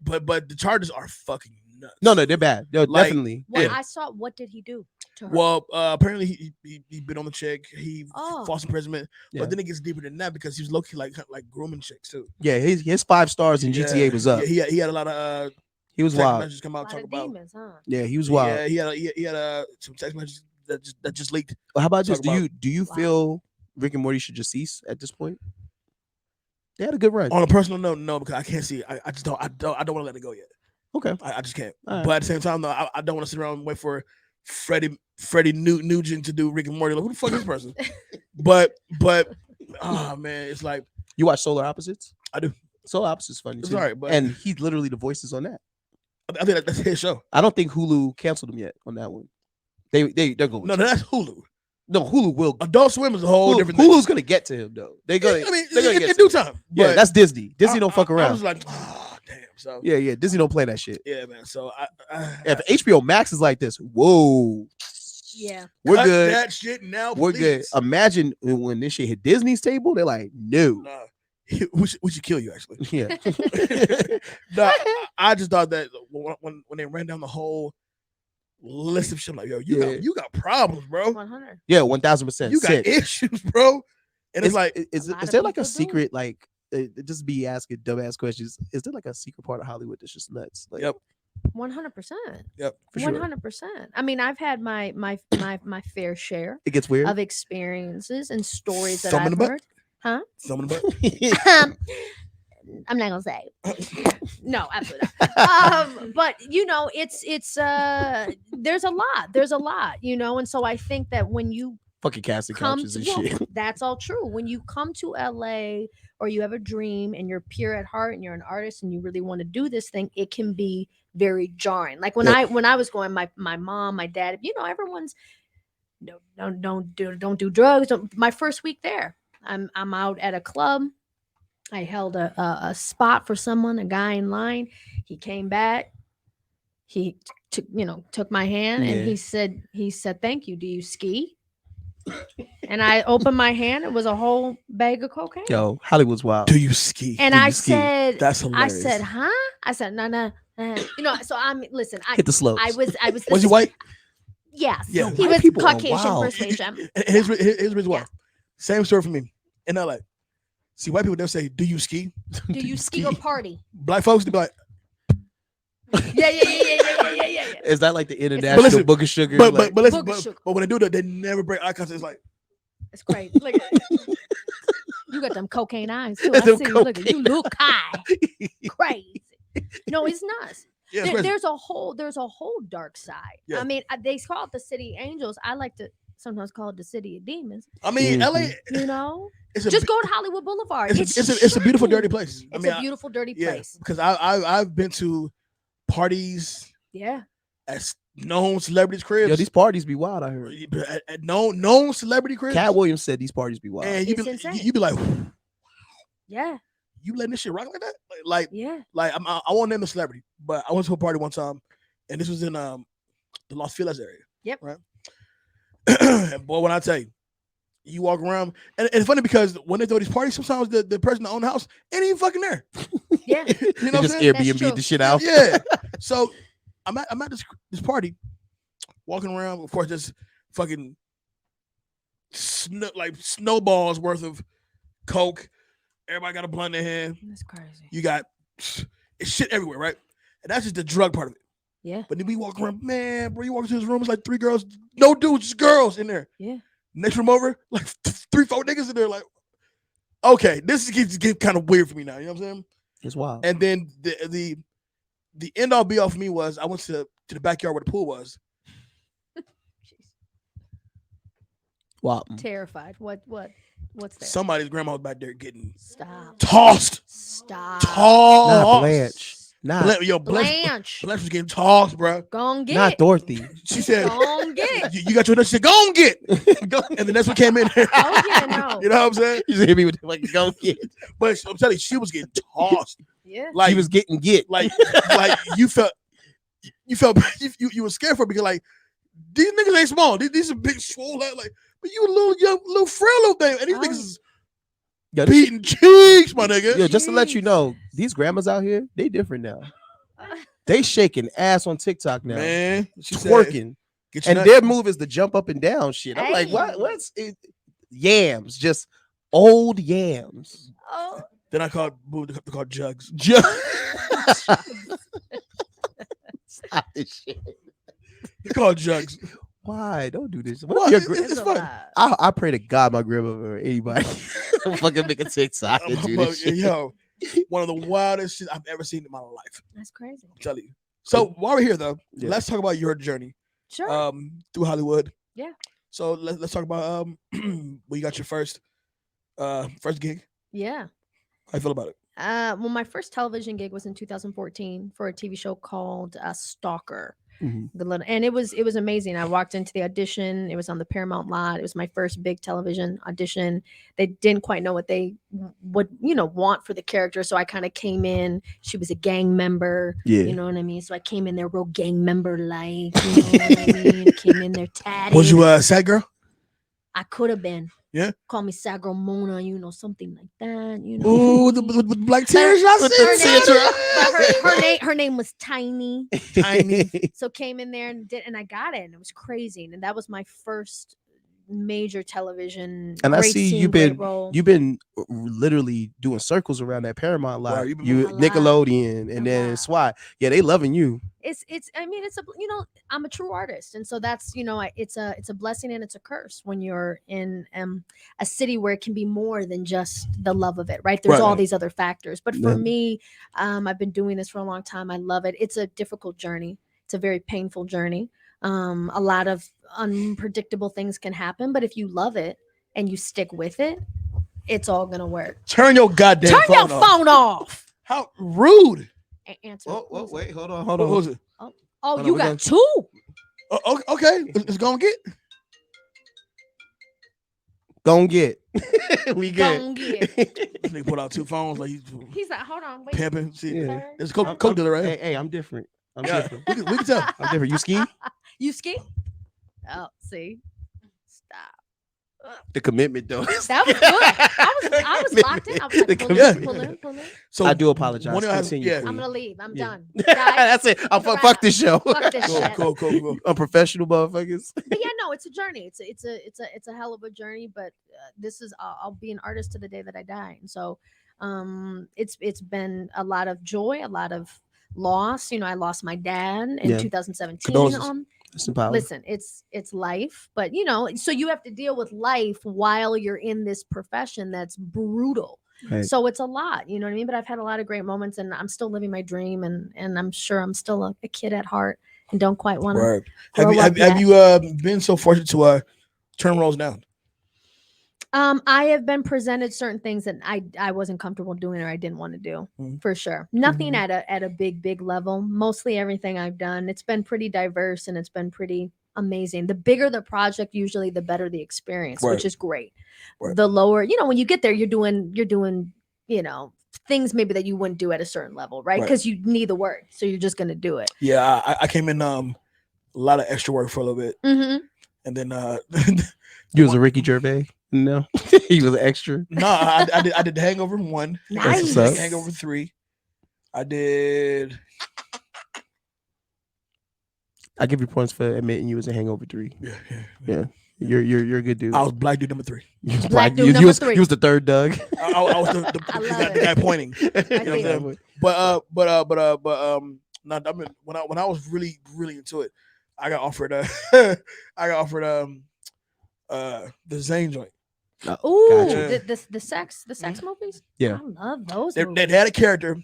But the Chargers are fucking nuts. no, they're bad. They're Like, definitely. Well, Yeah. I saw. What did he do to her? Well, apparently he bit on the chick. He Oh. false imprisonment. Yeah. But then it gets deeper than that because he was low-key like grooming chicks too. Yeah, his 5 stars in GTA was up. Yeah, he had a lot of He was text wild. messages come a out lot talk of about. demons, huh? Yeah, he was wild. Yeah, he had some text messages that just leaked. Well, how about this? Talk Do you Wow. feel Rick and Morty should just cease at this point? They had a good run. On a personal note, no, because I can't see. I just don't. I don't want to let it go yet. Okay. I just can't. All right. But at the same time, though, I don't want to sit around and wait for Freddie Nugent to do Rick and Morty. Like, who the fuck is this person? but oh man, it's like You watch Solar Opposites? I do. Solar Opposites funny It's too. alright, but And he's literally the voices on that. I think that's his show. I don't think Hulu canceled him yet on that one. They're going. No, that's Hulu. No, Hulu will. Adult Swim is a whole different thing. Hulu's gonna get to him though. They're gonna. I mean, they're gonna get in to due him. time. Yeah, but that's Disney. Disney don't fuck I around. was like, oh damn. So Yeah. Disney don't play that shit. yeah, man. So If HBO Max is like this, whoa, Yeah. we're cut good. that shit now. We're good. please. Imagine when this shit hit Disney's table, they're like, no. Nah, we should kill you actually. Yeah. No, I just thought that when they ran down the whole list of shit, like yo, you got problems, bro. 100. Yeah, 1000%. You got Sick. issues, bro. And it's like is A lot of there like a people do. secret, like, just be asking dumbass questions? Is there like a secret part of Hollywood that's just nuts? Like, Yep. 100%. yep. for sure. 100%. I mean, I've had my fair share It gets weird. of experiences and stories that Thumb in I've the butt? heard. Huh? Some of the I'm not gonna say. No, absolutely not. But you know, it's there's a lot, you know, and so I think that when you Fucking casting come couches and well, shit. that's all true. When you come to LA or you have a dream and you're pure at heart and you're an artist and you really want to do this thing, it can be very jarring. Like when I was going, my mom, my dad, you know, everyone's don't do drugs. My first week there, I'm out at a club. I held a spot for someone, a guy in line. He came back. He took my hand and he said, "Thank you. Do you ski?" And I opened my hand. It was a whole bag of cocaine. Yo, Hollywood's wild. do you ski? And do I you ski? said, That's I hilarious. said, huh? I said, no. You know, so listen, Hit the slopes. I was. Was he white? Yes. Yeah. He White was people are Caucasian, wild. First Asian. And here's the reason why. Yeah. Same story for me in LA. See, white people they'll say, "Do you ski?" Do you ski or party? Black folks they be like, Yeah. Is that like the international listen, book of sugar? but like, listen, Booger sugar. but when they do that, they never break eye contact. It's like, It's crazy. Look at it. You got them cocaine eyes too. I Them see. Look at you. cocaine Look high. Crazy. No, it's nuts. yeah, it's crazy. There's a whole dark side. Yeah. I mean, they call it the city angels. I like to sometimes call it the city of demons. I mean, Mhm. LA. You know, It's a just be- go to Hollywood Boulevard. it's a beautiful, dirty shocking. place. I It's mean, a beautiful, dirty yeah, place. because I've been to parties Yeah. at known celebrities' cribs. yo, these parties be wild. I heard. at known celebrity cribs. Cat Williams said these parties be wild. and you It's be insane. you be like, Yeah. you letting this shit rock like that? Like Yeah. I won't name a celebrity, but I went to a party one time, and this was in the Los Feliz area. Yep. Right. And boy, when I tell you, you walk around, and it's funny because when they throw these parties, sometimes the person that own the house ain't even fucking there. Yeah. You know They what I'm just saying? That's Airbnb true. the shit out. Yeah. So I'm at this party, walking around. Of course, there's fucking snowballs worth of coke. Everybody got a blunt in their hand. That's crazy. You got it's shit everywhere, right? And that's just the drug part of it. Yeah. But then we walk around, man, bro. You walk into this room, it's like 3 girls, no dudes, just girls in there. Yeah. Next room over, like 3, 4 niggas in there. Like, okay, this is getting kind of weird for me now. You know what I'm saying? It's wild. And then the end all be all for me was I went to the backyard where the pool was. Wow. Terrified. What's there? Somebody's grandma was back there getting Stop. tossed. Stop. Not Blanche. Not Blanche. Blanche was getting tossed, bro. Gon' get. Not Dorothy. She said, Gon' get. You got your nuts. She said, go on get. And then that's what came in there. Oh yeah, no. You know what I'm saying? You just hit me with the fucking go get. But I'm telling you, she was getting tossed. Yeah. Like She was getting get. like you felt you were scared for her because like these niggas ain't small. These are big swole like but you a little young, little frail little thing. And these niggas is Yo, beating cheeks, my nigga. Yo, just to let you know, these grandmas out here, they different now. They shaking ass on TikTok now. Man, she twerking. said, And their move is to jump up and down shit. I'm like, what's it? Yams, just old yams. Oh. Then I called jugs. Stop this shit. You called jugs. Why? Don't do this. What? It's a fun. lot. I pray to God my grandmother or anybody fucking make a TikTok and do this shit. Yo, one of the wildest shit I've ever seen in my life. That's crazy. I'm telling you. So while we're here though, Yeah. let's talk about your journey. Sure. Through Hollywood. Yeah. So let's talk about when you got your first gig. Yeah. How you feel about it? Well, my first television gig was in 2014 for a TV show called Stalker. Mhm. And it was amazing. I walked into the audition. It was on the Paramount lot. It was my first big television audition. They didn't quite know what they would, want for the character. So I kind of came in. She was a gang member. Yeah. You know what I mean? So I came in there real gang member like, you know what I mean? Came in there tatted. Was you a sad girl? I could have been. Yeah. Call me Sad Girl Mona, something like that. Ooh, with black tears. Her name was Tiny. Tiny. So came in there and I got it, and it was crazy. And that was my first major television. And I great see scene, you've great been role. literally doing circles around that Paramount lot. Wow, you've been You moving. Nickelodeon and A then lot. SWAT. Yeah, they loving you. It's I'm a true artist, and so that's it's a blessing and it's a curse when you're in a city where it can be more than just the love of it, right? There's all Right. these other factors, but for Yeah. me, I've been doing this for a long time. I love it. It's a difficult journey. It's a very painful journey. A lot of unpredictable things can happen, but if you love it and you stick with it, it's all gonna work. Turn your goddamn Turn phone your off. phone off. How rude. Answer. Oh, wait, hold on. What was it? Oh, on, you we're got gonna- two. Oh, okay. It's gonna get. Gon' get. We good. Gon' get. This nigga pulled out 2 phones like He's like, hold on, wait. pimping. See, Yeah. Sir. it's I'm- coke dealer, right? Hey, I'm different. I'm Yeah, different. we can tell. I'm different. You ski? You ski? Oh, see. Stop. The commitment though. That was good. I was locked in. I was The like, commitment. pull in. So I do apologize. one of us- Continue, yeah. queen. I'm gonna leave. I'm Yeah. done. Guys, That's it. I'm it's a fuck wrap. this show. Fuck this shit. Cool. Unprofessional motherfuckers. But yeah, no, it's a journey. It's a hell of a journey. But this is I'll be an artist to the day that I die. And so, it's been a lot of joy, a lot of loss. I lost my dad in Yeah. 2017. Condolences. Listen, Paolo. Listen, it's life, but so you have to deal with life while you're in this profession that's brutal. Right. So it's a lot, you know what I mean? But I've had a lot of great moments, and I'm still living my dream, and I'm sure I'm still a kid at heart and don't quite want to. Word. grow Have up you been so fortunate to turn roles down? I have been presented certain things that I wasn't comfortable doing or I didn't want to do, Mhm. for sure. Nothing Mhm. at a big level. Mostly everything I've done, it's been pretty diverse and it's been pretty amazing. The bigger the project, usually the better the experience, Right. which is great. Right. The lower, when you get there, you're doing things maybe that you wouldn't do at a certain level, right? Right. Because you need the work, so you're just gonna do it. Yeah, I came in a lot of extra work for a little bit, Mm-hmm. and then You was a Ricky Gervais? No. He was an extra. no, I did Hangover 1. Nice. what's up. Hangover 3. I did I give you points for admitting you was in Hangover 3. Yeah. You're a good dude. I was black dude number 3. You was Black dude you number was, 3. You was the third Doug. I was the I love the it. guy pointing. You know what I'm dig saying? But no, I mean, when I was really into it, I got offered the Zane joint. Ooh, Gotcha. the sex movies. Yeah. I love those. They movies. had a character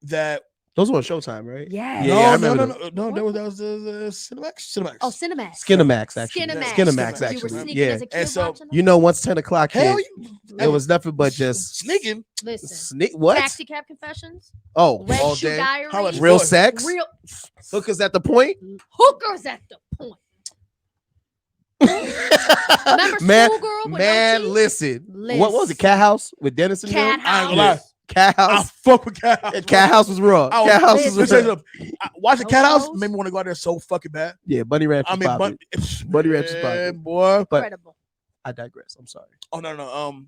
that Those were on Showtime, right? Yeah. Yeah, I remember no, that was the Cinemax. Oh, Cinemax. Skinamax, actually. Skinamax. Skinamax, You were actually. sneaking Yeah. as a kid And so, watching You know, once 10 o'clock hit, Hell, it was nothing but just sneaking. Listen. sneak. What? Taxi Cab Confessions. Oh, Red all Shoe day. Diaries. How much Real Boy. sex. Real Hookers at the point. hookers at the point. Remember man, Schoolgirl with man, no teeth? listen. What was it? Cat House with Dennis and Cat them? I ain't gonna House. lie. Cat I House. fuck with Cat House. And Cat House was raw. I was- Cat House Let me was tell you raw. something. Watching No Cat House clothes. made me want to go out there so fucking bad. Yeah, Bunny Ranch. I was mean, popping. Buddy Ranch is popping. boy. But Incredible. I digress. I'm sorry. Oh no.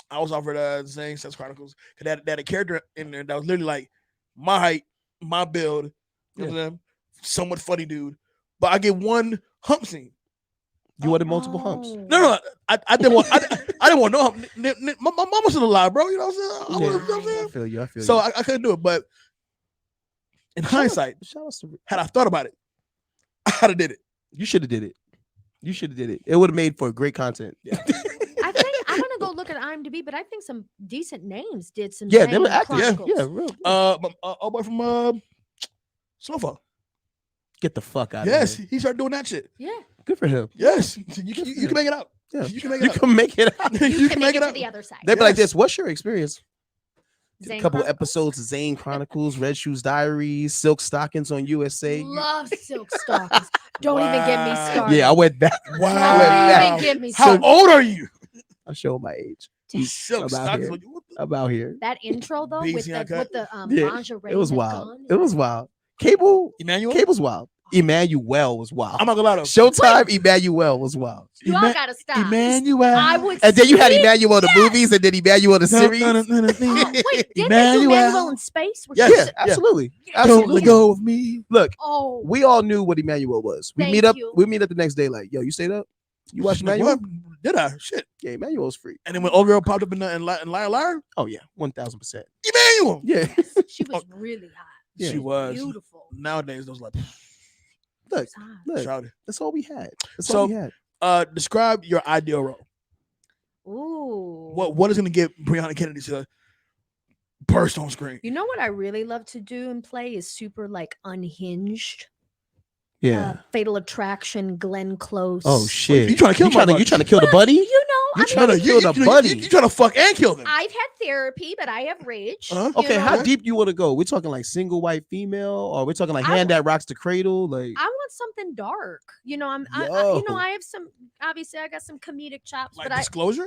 I was offered Zane Sex Chronicles because that had a character in there that was literally like my height, my build. You know what I'm saying? Somewhat funny dude, but I get one hump scene. You wanted multiple humps. No, I didn't want. I didn't want no hump. My mama still alive, bro. You know what I'm saying? Yeah, You know what I'm I saying? feel you. I feel So you. I couldn't do it. But in hindsight, Shout out to had I thought about it, I'd have did it. you should have did it. You should have did it. It would have made for great content. I think I'm gonna go look at IMDb, but I think some decent names did some. Yeah, they Zane were actors. Chronicles. Yeah, real. Oh boy from Snowfall. Get the fuck out Yes, of here. he started doing that shit. Yeah. Good for him. Yes, you can make it out. Yeah. You can make You it out. can make it out. You can make it to out. the other side. They'd be like Yes. this. What's your experience? Did Zane a couple Chronicles? episodes of Zane Chronicles, Red Shoes Diaries, Silk Stockings on USA. Love silk stockings. Don't even get me Wow. started. Yeah, I went back. Don't Wow. even get me How started. old are you? I show my age. Silk About stockings here. on you. What the- I'm out here. That intro though, with Beads the haircut. Yeah, lingerie. It was and wild. gun. It was wild. Cable's Emmanuel? wild. Emmanuel was wild. I'm not gonna lie to Showtime Emmanuel was wild. You all Eman- gotta stop. Emmanuel. I would. And then you had sleep. Emmanuel the movies, and then Emmanuel the series. Oh, wait, didn't they do Emmanuel. Emmanuel in space? Where Yes. she Yeah, was- absolutely. Don't Absolutely. let go of me. Look, Oh, we all knew what Emmanuel was. We Thank meet up. you. We meet up the next day. Like, yo, you stayed up. You watched Emmanuel? What? Did I? Shit. Yeah, Emmanuel's free. And then when old girl popped up in Liar Liar, Oh yeah, 1000%. Emmanuel. Yeah. she was really hot. Yeah. She was. Beautiful. Nowadays, those like Look, She was hot. look. shouted. That's all we had. That's So- all we had. Describe your ideal role. Ooh. What is gonna get Briana Kennedy to burst on screen? You know what I really love to do and play is super like unhinged. Yeah. Fatal Attraction, Glenn Close. Oh shit. You trying to kill my You trying to kill the Well, buddy? You know, You I trying mean, to kill the buddy? You trying to fuck and kill them? I've had therapy, but I have rage. Uh-huh. you Okay, know? how deep you want to go? We're talking like single white female, or we're talking like I- hand that rocks the cradle. Like, I want something dark. You know, Yo. I have some. Obviously, I got some comedic chops, Like but disclosure?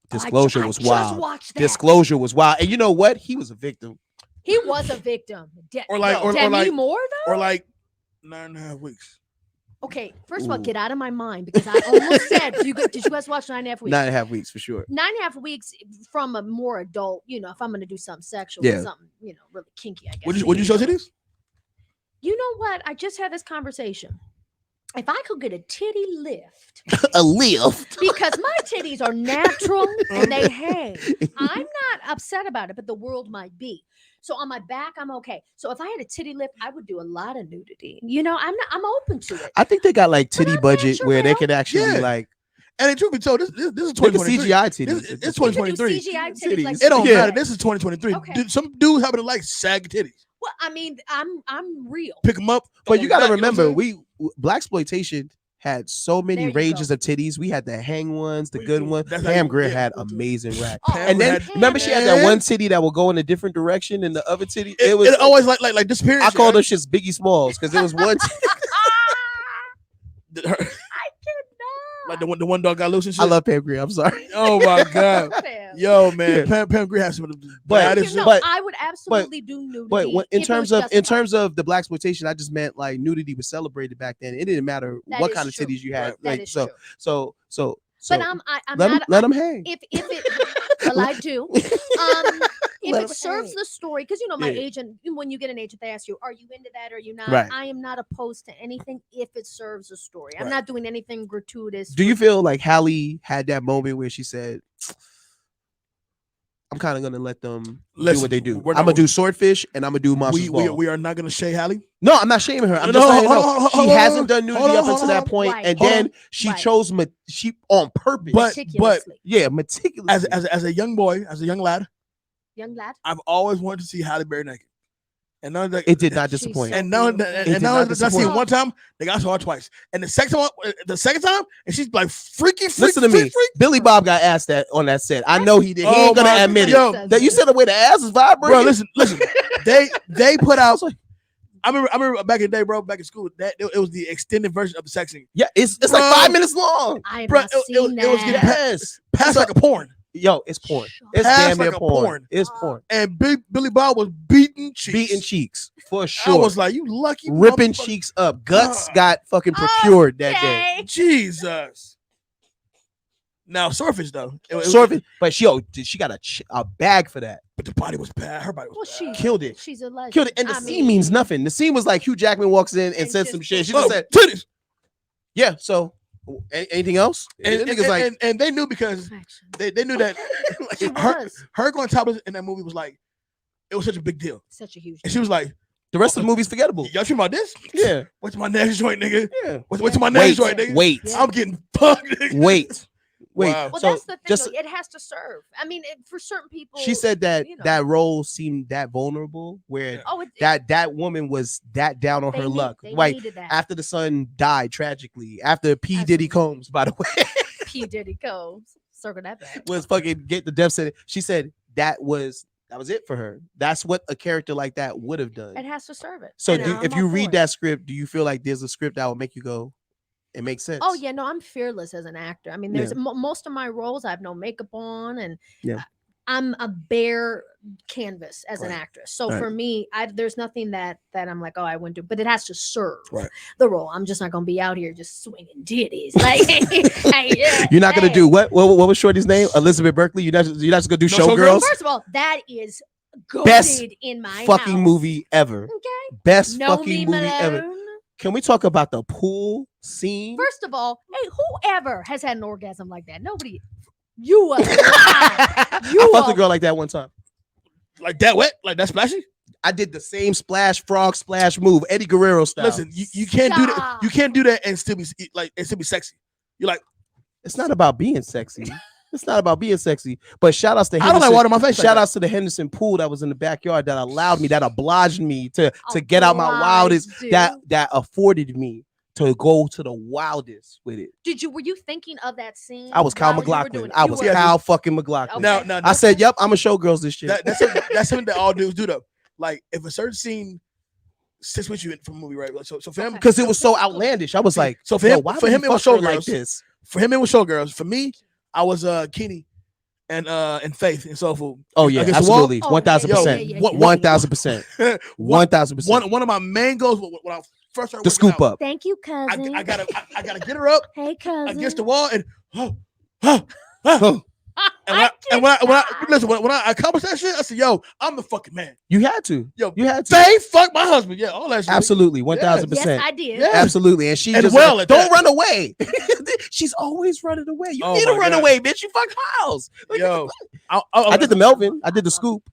disclosure I was just wild. watched that. Disclosure was wild. And you know what? He was a victim. He was a victim. Or like- or Demi like- Moore though. Or like 9.5 weeks? Okay, first of all, Ooh. get out of my mind because I almost said, did you guys watch 9.5 weeks? 9.5 weeks for sure. 9.5 weeks from a more adult, you know, if I'm going to do something sexual Yeah. or something, you know, really kinky, I guess. Would you show titties? You know what? I just had this conversation. If I could get a titty lift, A lift. because my titties are natural and they hang, I'm not upset about it, but the world might be. So on my back, I'm okay. So if I had a titty lift, I would do a lot of nudity. You know, I'm open to it. I think they got like But titty I'm budget where they natural. could actually Yeah. like And truth be told, this is they could 2023. CGI titties. This- it's You could do 2023. CGI titties like Titties. It don't Yeah. matter. This is 2023. Okay. Some dudes happen to like sag titties. Well, I mean, I'm real. Pick them up. But throw you 'em got to back, you know what I'm remember, saying? black exploitation had so many There you ranges go. of titties. We had the hang ones, the We good do. ones. That's how Pam you- Grier yeah, had we do. amazing rack. Oh, And then had- remember, she had that one titty that will go in a different direction, and the other titty. It was It always like disappearing. I called those shits Biggie Smalls because it was one. I cannot. Like the one dog got loose and shit. I love Pam Grier. I'm sorry. Oh my god. Pam. Yo, man, Yeah. Pam Grier has some of the But- baddest You know, but- I would absolutely do nudity. But when, if it was in justified. terms of the black exploitation, I just meant like nudity was celebrated back then. It didn't matter That what is kind of true. titties you had. Right. That Like is so, true. so But I'm let not. them hang. If it, well, I do. if Let it him serves hang. the story, because you know my Yeah. agent, when you get an agent, they ask you, "Are you into that? Or are you not?" Right. I am not opposed to anything if it serves a story. I'm Right. not doing anything gratuitous. Do you feel like Halle had that moment where she said, I'm kind of gonna let them do Listen, what they do. we're I'm gonna not- do Swordfish and I'm gonna do Monsters Ball. we are not gonna shade Halle. No, I'm not shaming her. I'm No, just letting you hold know on, she hold on, hasn't done hold nudity on, up hold until that on. point, Right. and Hold then on. she Right. chose she on purpose. But- meticulously, yeah, meticulously. As a young boy, as a young lad, young lad. I've always wanted to see Halle Berry naked. And none of that, It did not She's disappoint. so and now beautiful. and did now not that I see it disappoint. one time, they got saw her twice. And the second time, and she's like freaky. Listen to me. freak. Billy Bob got asked that on that set. I know he did. He Oh ain't gonna my- admit yo, it. That you said the way the ass is vibrating. Bro, listen. They put I out. was like, I remember back in the day, bro. Back in school, that it was the extended version of the sex scene. yeah, it's Bro. like 5 minutes long. I have Bro, not it seen was getting that. Yes. Past like a porn, Yo, it's porn. It's Pass damn near like a porn. porn. It's porn. and Billy Bob was beating cheeks. Beating cheeks for I sure. was like, you lucky Ripping motherfucker. cheeks up. Guts Ah. got fucking procured that day. Okay. Jesus. Now Swordfish though, Swordfish, but she got a bag for that. but the body was bad. Her body was Well, bad. Killed it. She's a legend. Killed it. And the I scene mean, means nothing. The scene was like Hugh Jackman walks in and And says just- some shit. She Oh, just said, titties. yeah, so anything else? And, Niggas like, and they knew because Perfection. they knew that She her, was her going topless in that movie was like, it was such a big deal. such a huge. And she was like, the rest of the movie's forgettable. y'all talking about this? Yeah. What's my next joint, nigga? Yeah. What's my next joint, nigga? Wait. Yeah. I'm getting fucked, nigga. Wait. Wow. Well, So that's the thing. just Though, it has to serve. I mean, for certain people. she said that you know. that role seemed that vulnerable where Oh, that woman was that down on her luck. They Like needed that. after the son died tragically, after P. Diddy Absolutely. Combs, by the way, P Diddy Combs. Circle that back. was fucking get the death sentence. She said that was it for her. That's what a character like that would have done. It has to serve it. So And I'm if all you for read it. that script, do you feel like there's a script that will make you go, it makes sense? Oh yeah, no, I'm fearless as an actor. I mean, there's Yeah. most of my roles I have no makeup on, and Yeah. I'm a bare canvas as an Right. actress. So Right. for me, there's nothing that I'm like, oh, I wouldn't do, but it has to serve Right. the role. I'm just not gonna be out here just swinging titties. Like, hey, yeah, You're not gonna hey. do what was Shorty's name? Elizabeth Berkley. You're not just gonna do No Showgirls. First of all, that is Best goated in my Fucking house. movie ever. Okay, Best know fucking me, movie ever. Malone. Can we talk about the pool scene? First of all, hey, whoever has had an orgasm like that? Nobody. You are lying. I fucked a girl like that one time. Like that wet? Like that splashy? I did the same frog splash move, Eddie Guerrero style. Listen, you can't do that. Stop. You can't do that and still be sexy. You're like, It's not about being sexy. It's not about being sexy. But shout outs to I don't Henderson. like water in my face. Shout outs to the Henderson pool that was in the backyard that allowed me, that obliged me to get out my wildest, Obliged, that afforded me to go to the wildest with it. Were you thinking of that scene? I was Kyle while you were doing McLaughlin. it? I You was were- Kyle fucking McLaughlin. Okay. Now I said, "Yep, I'm a showgirls this shit." that's something that all dudes do though. Like if a certain scene sits with you from a movie, right? So for him, Okay. Because it was so outlandish. I was like, so for "Yo, him, why for would him he it was fuck her like Showgirls. this?" For him, it was Showgirls. For me, I was Kenny and Faith and Soul Food. Oh yeah, Against the wall? absolutely, Oh, 1,000%, yeah. 1,000%, 1,000%. One of my main goals when I first started The working scoop out, up. Thank you, cousin. I gotta get her up Hey, cousin. against the wall and when I accomplished that shit, I said, "Yo, I'm the fucking man." You had to. Yo, You had to. They fuck my husband. Yeah, all that shit. Absolutely, 1,000%. Yes, I did. Yeah. Absolutely, and she And just well like, at don't that. run away. She's always running away. You Oh need to my run God. away, bitch. You fuck Miles. Like, Yo, I did the Melvin. I did the scoop.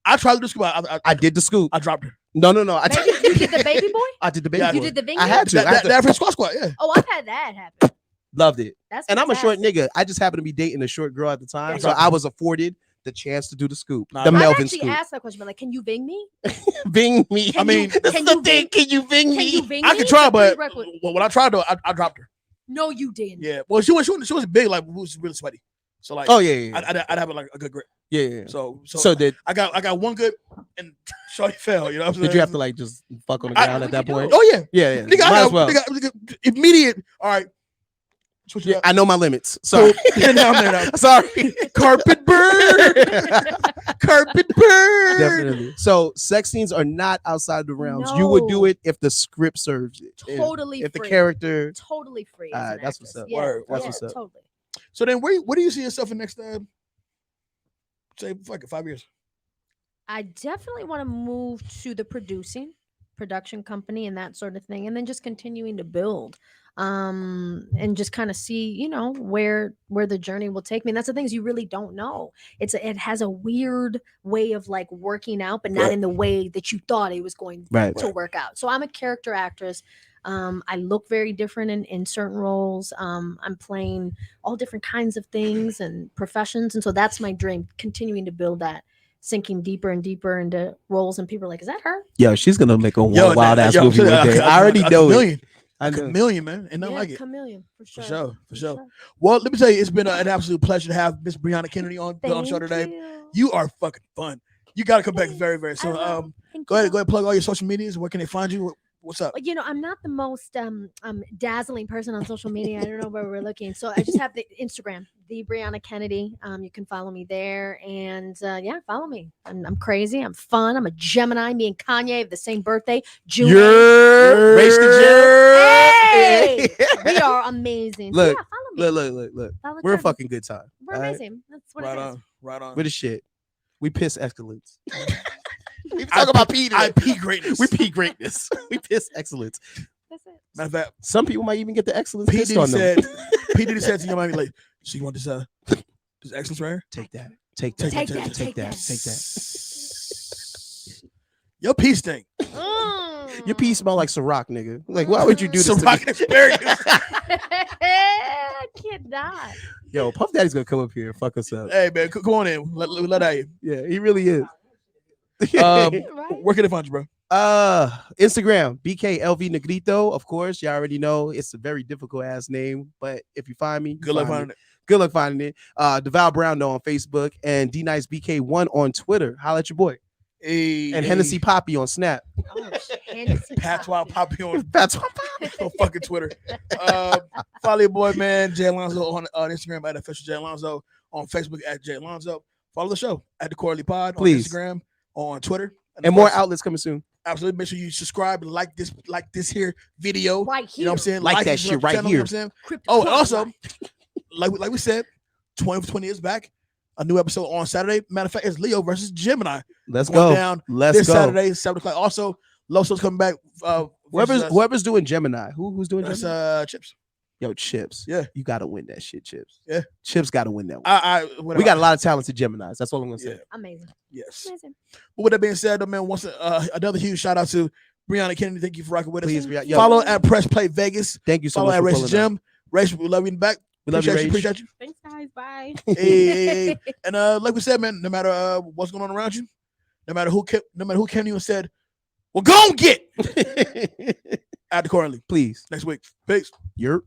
I tried to do scoop. I did the scoop. I dropped her. No. I Baby, you did the baby boy? I did the baby. Yeah, You boy. did the vineyard? I had to. That for squat, yeah. Oh, I've had that happen. Loved it. That's And I'm a short fantastic. nigga. I just happened to be dating a short girl at the time, There so you go. I was afforded the chance to do the scoop, Nah, the I've I've Melvin actually scoop. asked that question, but like, can you ving me? Ving me. I mean, this can is the you thing. ving- Can you ving Can you me? ving I me? could try, The but prerequisite- when I tried though, I dropped her. No, you didn't. Yeah, well, she was big, like we was really sweaty. So like, Oh yeah. I'd have like a good grip. Yeah. So did I got one good and shorty fell. You know what I'm saying? did you have to like just fuck on the I- ground at that we could point? do Oh yeah, Yeah. nigga, Might as well. nigga, immediate. All right, switch it Yeah, up. I know my limits. Sorry. No, no. Sorry. Carpet bird, carpet bird. Definitely. So sex scenes are not outside the realms. You would do No. it if the script serves it. Totally If the free. character. Totally free. All as right, an that's what's actress. up. Yeah, Word, that's yeah, what's up. Totally. So then, where do you see yourself in next? Say, fuck it, 5 years. I definitely want to move to the production company and that sort of thing, and then just continuing to build, and just kind of see, where the journey will take me. And that's the things you really don't know. It has a weird way of like working out, but not in the way that you thought it was going to work out. So I'm a character actress. I look very different in certain roles. I'm playing all different kinds of things and professions, and so that's my dream, continuing to build that, sinking deeper and deeper into roles, and people are like, "Is that her?" Yo, she's gonna make a wild ass movie one day. I already know it. A chameleon, man, and nothing like it. Chameleon, for sure. For sure. Well, let me tell you, it's been an absolute pleasure to have Miss Briana Kennedy on the show today. You are fucking fun. You got to come back very, very soon. Go ahead, plug all your social medias. Where can they find you? What's up? I'm not the most dazzling person on social media. I don't know where we're looking. So I just have the Instagram, the Briana Kennedy. You can follow me there, and follow me. I'm crazy. I'm fun. I'm a Gemini. Me and Kanye have the same birthday. June. Race the Hey! We are amazing. Look, follow me. Look. We're a fucking good time. We're amazing. That's what it is. Right on. We're the shit. We piss excellence. We talk about P. I pee greatness. We pee greatness. We piss excellence. That's it. Matter of fact, some people might even get the excellence P. pissed on them. P. Diddy said to your mommy, like, so you want this excellence right here? Take that. Take that. Your pee stink. Your pee smell like Ciroc, nigga. Like, why would you do this? Ciroc asparagus. I cannot. Yo, Puff Daddy's gonna come up here and fuck us up. Hey man, come on in. Let out you. Yeah, he really is. Where can they find you, bro? Instagram, BKLV Negrito. Of course, you already know it's a very difficult ass name, but if you find me, good luck finding it. Good luck finding it. Deval Brown on Facebook and DNiceBK1 on Twitter. Holla at your boy. And Hennessy Poppy on Snap. Patois Poppy on fucking Twitter. Follow your boy, man, Jay Alonzo on Instagram at official Jay Alonzo, on Facebook at Jay Alonzo. Follow the show at the Quarterly Pod on Instagram, on Twitter, and more outlets coming soon. Absolutely, make sure you subscribe and like this here video. Right here. You know what I'm saying? Like that shit right channel, here. You know what I'm saying? Oh, also, like we said, 20 is back. A new episode on Saturday. Matter of fact, it's Leo versus Gemini. Let's go. Down Let's this go. Saturday, 7:00. Also, Loso's coming back. Whoever's doing Gemini. Who's doing that's Gemini? Chips. Yo, Chips. Yeah, you gotta win that shit, Chips. Yeah, Chips gotta win that one. We got a lot of talented Geminis. That's all I'm gonna say. Yeah. Amazing. Yes. Amazing. But with that being said, though, man, once another huge shout out to Briana Kennedy. Thank you for rocking with us. Please, follow at Press Play Vegas. Thank you so follow much. Follow at for Race Gym. Race, we love you in the back. We love you, appreciate you. Thanks, guys. Bye. Hey. And like we said, man, no matter what's going on around you, no matter who came to you and said, "Well, go and get." At the Quarterly, please. Next week. Peace. You're.